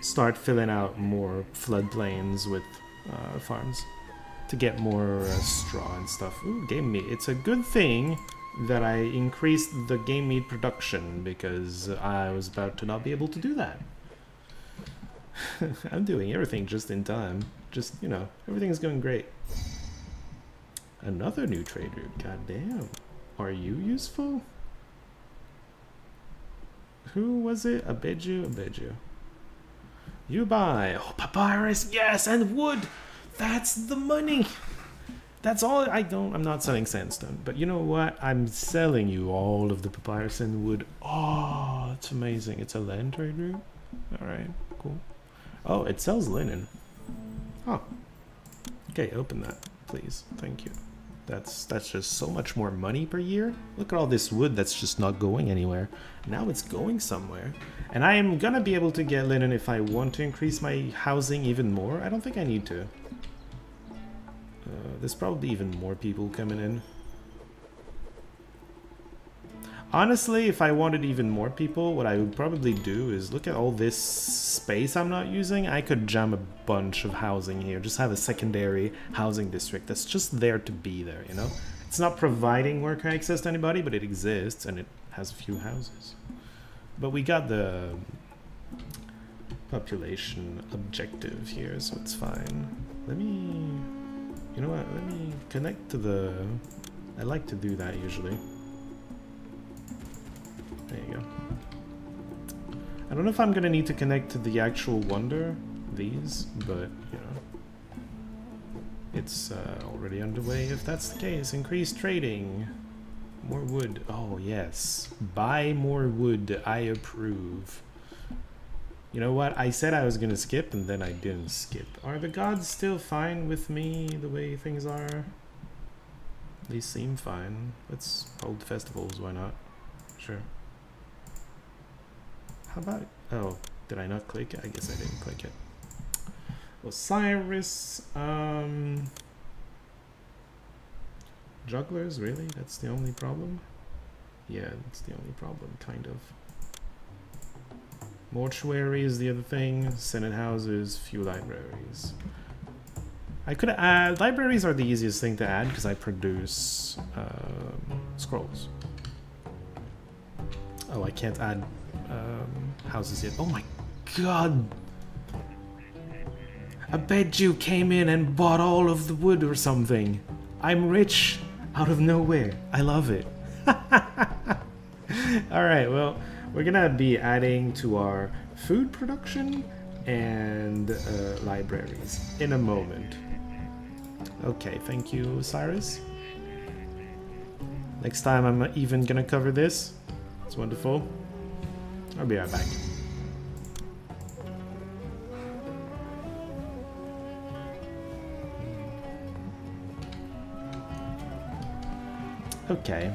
start filling out more floodplains with farms to get more straw and stuff. Ooh, game meat. It's a good thing that I increased the game meat production, because I was about to not be able to do that. I'm doing everything just in time. Just, you know, everything's going great. Another new trade route. God damn. Are you useful? Who was it? Djedu. You buy. Oh, papyrus. Yes, and wood. That's the money. That's all. I'm not selling sandstone, but you know what? I'm selling you all of the papyrus and wood. Oh, it's amazing. It's a land trade route. All right, cool. Oh, it sells linen. Oh. Okay, open that, please. Thank you. That's just so much more money per year. Look at all this wood that's just not going anywhere. Now it's going somewhere. And I am gonna be able to get linen if I want to increase my housing even more. I don't think I need to. There's probably even more people coming in. Honestly, if I wanted even more people, what I would probably do is look at all this space I'm not using. I could jam a bunch of housing here. Just have a secondary housing district that's just there to be there, you know? It's not providing worker access to anybody, but it exists and it has a few houses. But we got the population objective here, so it's fine. Let me... You know what? Let me connect to the... I like to do that usually. There you go. I don't know if I'm gonna need to connect to the actual wonder, these, but, you know. It's already underway if that's the case. Increased trading. More wood. Oh, yes. Buy more wood. I approve. You know what? I said I was gonna skip, and then I didn't skip. Are the gods still fine with me, the way things are? They seem fine. Let's hold festivals, why not? Sure. How about... Oh, did I not click it? I guess I didn't click it. Osiris... Jugglers, really? That's the only problem? Yeah, that's the only problem, kind of. Mortuary is the other thing. Senate houses, few libraries. I could add... Libraries are the easiest thing to add because I produce scrolls. Oh, I can't add houses yet. Oh my god! I bet you came in and bought all of the wood or something. I'm rich out of nowhere. I love it. Alright, well, we're gonna be adding to our food production and libraries in a moment. Okay, thank you, Cyrus. Next time I'm even gonna cover this. It's wonderful. I'll be right back. Okay.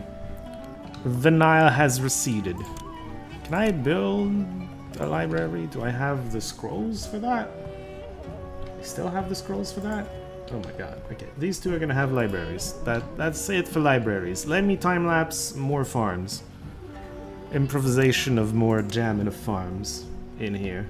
The Nile has receded. Can I build a library? Do I have the scrolls for that? I still have the scrolls for that? Oh my god. Okay, these two are gonna have libraries. That's it for libraries. Let me time-lapse more farms. Improvisation of more jamming of farms in here.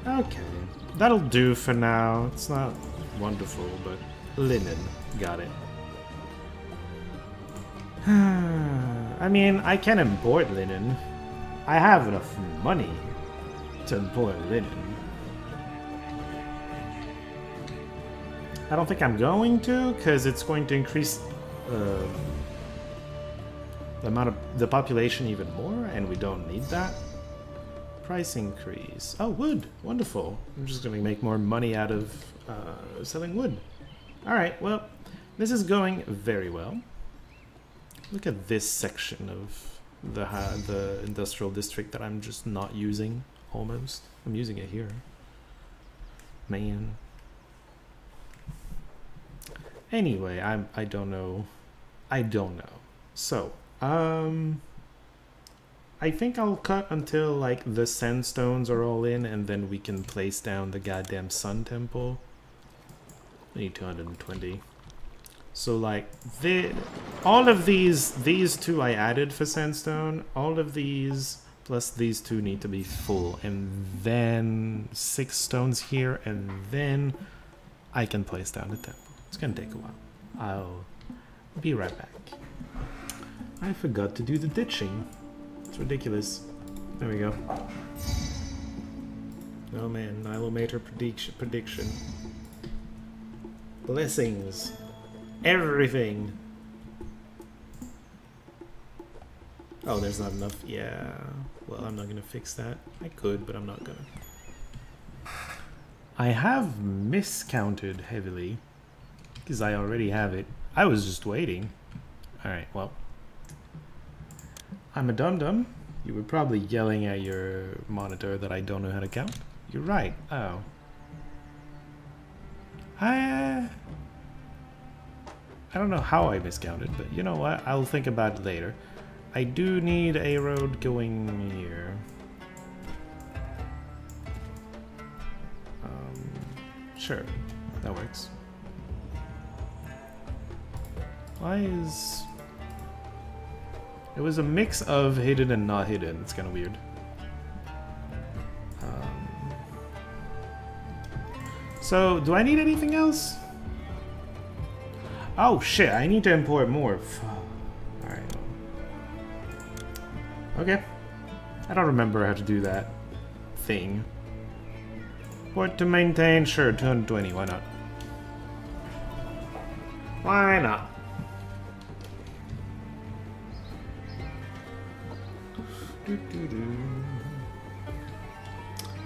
Okay, that'll do for now. It's not wonderful, but linen. Got it. I mean, I can import linen. I have enough money to import linen. I don't think I'm going to, because it's going to increase the amount of the population even more, and we don't need that. Price increase. Oh, wood. Wonderful. I'm just going to make more money out of selling wood. Alright, well, this is going very well. Look at this section of the industrial district that I'm just not using, almost. I'm using it here. Man. Anyway, I don't know. I don't know. So, I think I'll cut until, like, the sandstones are all in, and then we can place down the goddamn sun temple. I need 220. So, like, all of these two I added for sandstone. All of these, plus these two need to be full. And then 6 stones here, and then I can place down the temple. It's gonna take a while. I'll be right back. I forgot to do the ditching. It's ridiculous. There we go. Oh man, Nilometer prediction. Blessings. Everything. Oh, there's not enough. Yeah. Well, I'm not gonna fix that. I could, but I'm not gonna. I have miscounted heavily. Because I already have it. I was just waiting. Alright, well. I'm a dum-dum. You were probably yelling at your monitor that I don't know how to count. You're right. Oh. I don't know how I miscounted, but you know what? I'll think about it later. I do need a road going here. Sure. That works. Why is... It was a mix of hidden and not hidden. It's kind of weird. So, do I need anything else? Oh shit, I need to import more. Alright, Okay. I don't remember how to do that thing. Port to maintain, sure, 220, why not? Why not?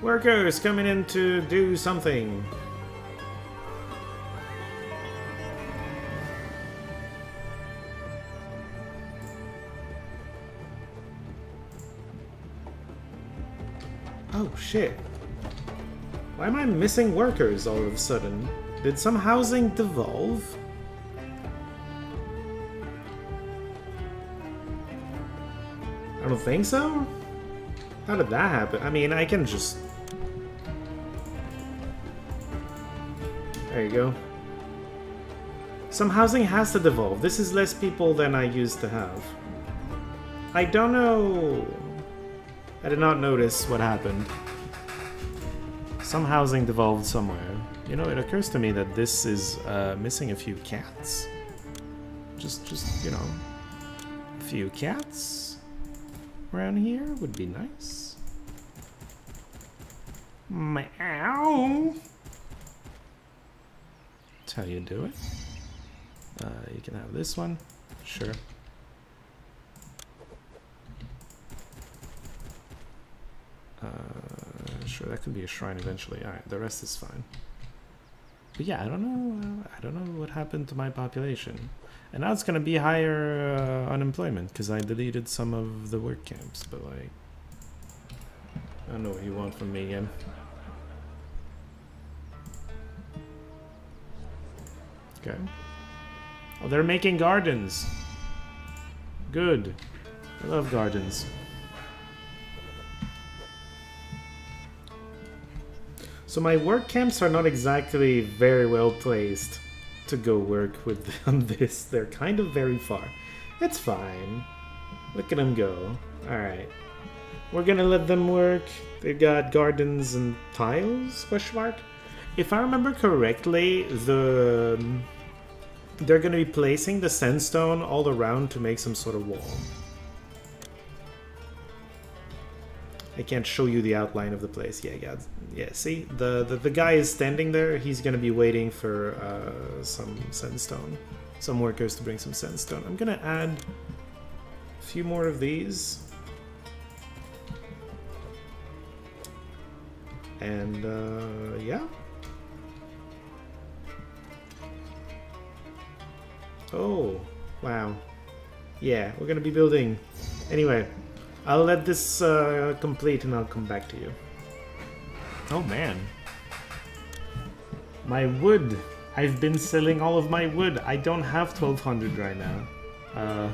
Workers coming in to do something. Oh shit. Why am I missing workers all of a sudden? Did some housing devolve? I don't think so. How did that happen? I mean, I can just... There you go. Some housing has to devolve. This is less people than I used to have. I don't know... I did not notice what happened. Some housing devolved somewhere. You know, it occurs to me that this is missing a few cats. Just, you know, a few cats around here would be nice. Meow. That's how you do it. You can have this one. Sure. Sure, that could be a shrine eventually. Alright, the rest is fine. But yeah, I don't know what happened to my population. And now it's gonna be higher unemployment, because I deleted some of the work camps, but like... I don't know what you want from me again. Okay. Oh, they're making gardens! Good. I love gardens. So my work camps are not exactly very well placed to go work with on this. They're kind of very far. It's fine. Look at them go. Alright. We're gonna let them work. They've got gardens and tiles? Question mark? If I remember correctly, they're gonna be placing the sandstone all around to make some sort of wall. I can't show you the outline of the place. Yeah, see? The guy is standing there. He's gonna be waiting for some sandstone. Some workers to bring some sandstone. I'm gonna add a few more of these. And, yeah. Oh, wow. Yeah, we're gonna be building. Anyway. I'll let this complete and I'll come back to you. Oh man. My wood. I've been selling all of my wood. I don't have 1200 right now.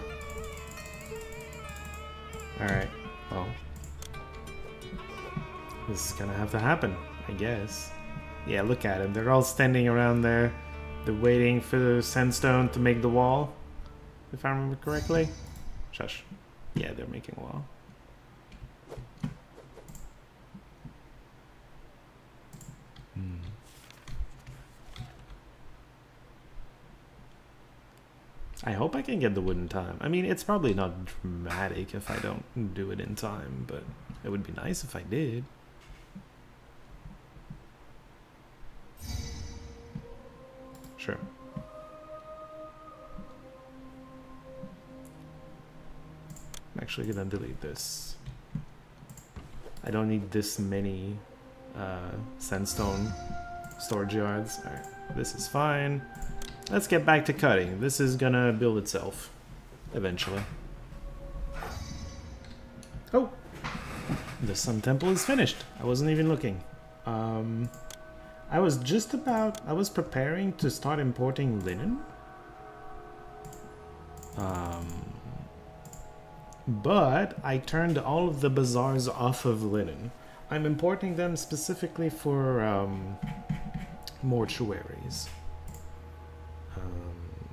Alright. Well. This is gonna have to happen, I guess. Yeah, look at them. They're all standing around there. They're waiting for the sandstone to make the wall. If I remember correctly. Shush. Yeah, they're making a wall. I hope I can get the wood in time. I mean, it's probably not dramatic if I don't do it in time, but it would be nice if I did. Sure. I'm actually gonna delete this. I don't need this many sandstone storage yards. Alright, this is fine. Let's get back to cutting. This is gonna build itself eventually. Oh! The Sun Temple is finished. I wasn't even looking. I was preparing to start importing linen. But I turned all of the bazaars off of linen. I'm importing them specifically for mortuaries.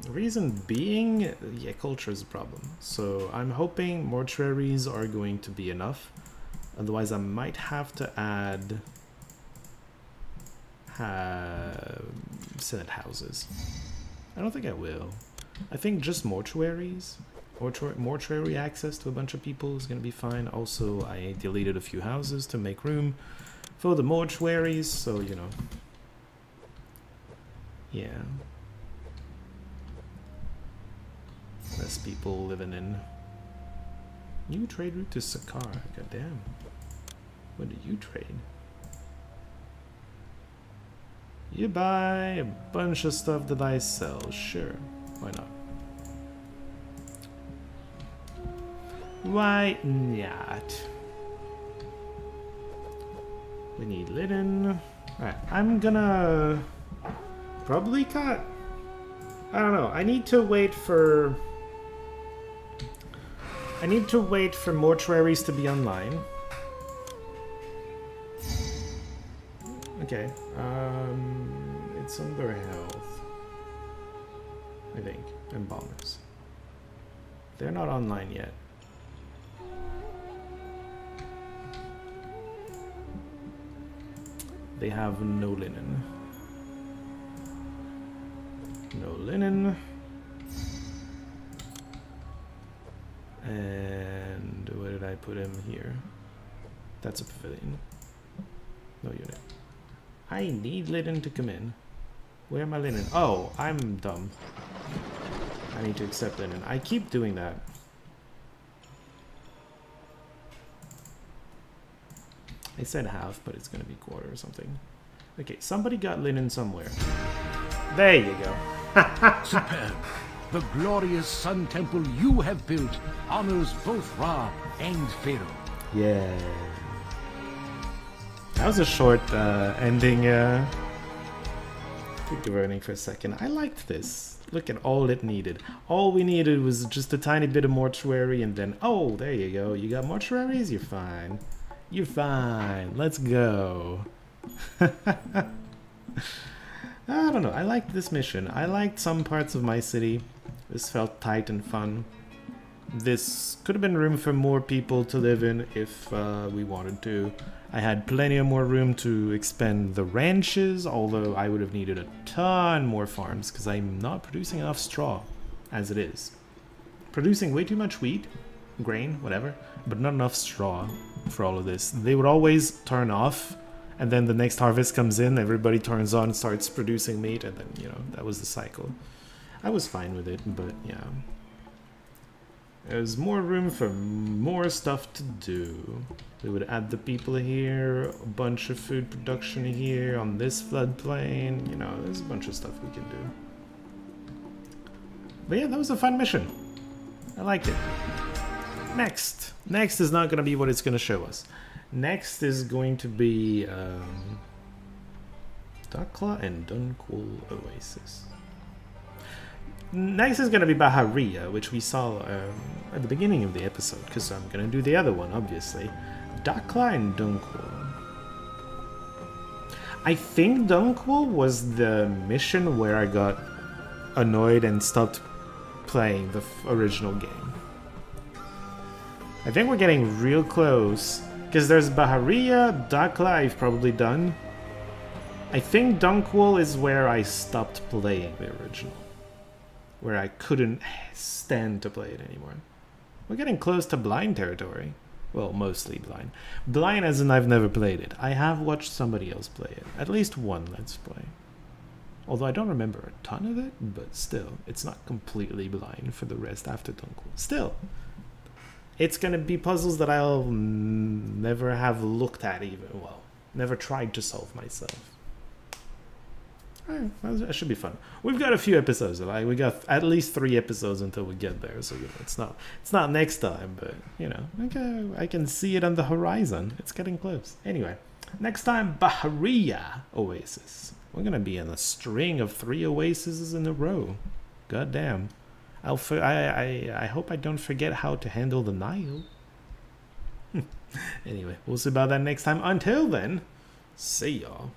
Reason being, yeah, culture is a problem. So I'm hoping mortuaries are going to be enough. Otherwise I might have to add Senate houses. I don't think I will. I think just mortuaries mortuary access to a bunch of people is gonna be fine. Also, I deleted a few houses to make room for the mortuaries, so you know. Yeah. Less people living in. New trade route to Sakar. Goddamn. What do you trade? You buy a bunch of stuff that I sell. Sure. Why not? Why not? We need linen. Alright, I'm gonna probably cut. I don't know. I need to wait for mortuaries to be online. Okay. It's under health, I think, and bombers. They're not online yet. They have no linen. No linen. And where did I put him here? That's a pavilion. No unit. I need linen to come in. Where am I linen? Oh, I'm dumb. I need to accept linen. I keep doing that. I said half, but it's gonna be quarter or something. Okay, somebody got linen somewhere. There you go. Superb. The glorious sun temple you have built honors both Ra and Pharaoh. Yeah. That was a short ending. Keep diverting for a second. I liked this. Look at all it needed. All we needed was just a tiny bit of mortuary, and then, oh, there you go. You got mortuaries? You're fine. You're fine. Let's go. I don't know. I liked this mission. I liked some parts of my city. This felt tight and fun. This could have been room for more people to live in if we wanted to. I had plenty of more room to expand the ranches, although I would have needed a ton more farms because I'm not producing enough straw as it is. Producing way too much wheat, grain, whatever, but not enough straw for all of this. They would always turn off, and then the next harvest comes in, everybody turns on, starts producing meat, and then, you know, that was the cycle. I was fine with it, but yeah. There's more room for more stuff to do. We would add the people here, a bunch of food production here on this floodplain. You know, there's a bunch of stuff we can do. But yeah, that was a fun mission. I liked it. Next. Next is not going to be what it's going to show us. Next is going to be Dakla and Dunquil Oasis. Next is going to be Baharia, which we saw at the beginning of the episode, because I'm going to do the other one, obviously. Dakla and Dunquil. I think Dunquil was the mission where I got annoyed and stopped playing the original game. I think we're getting real close, because there's Baharia, Dakla I've probably done. I think Dunquil is where I stopped playing the original. Where I couldn't stand to play it anymore. We're getting close to blind territory. Well, mostly blind. Blind as in I've never played it. I have watched somebody else play it. At least one Let's Play. Although I don't remember a ton of it, but still, it's not completely blind for the rest after Dunquil. Still, it's gonna be puzzles that I'll never have looked at even. Well, never tried to solve myself. That should be fun. We've got a few episodes. Like we got at least 3 episodes until we get there. So you know, it's not next time, but you know, okay, I can see it on the horizon. It's getting close. Anyway, next time, Baharia Oasis. We're gonna be in a string of 3 oases in a row. God damn. I hope I don't forget how to handle the Nile. Anyway, we'll see about that next time. Until then, see y'all.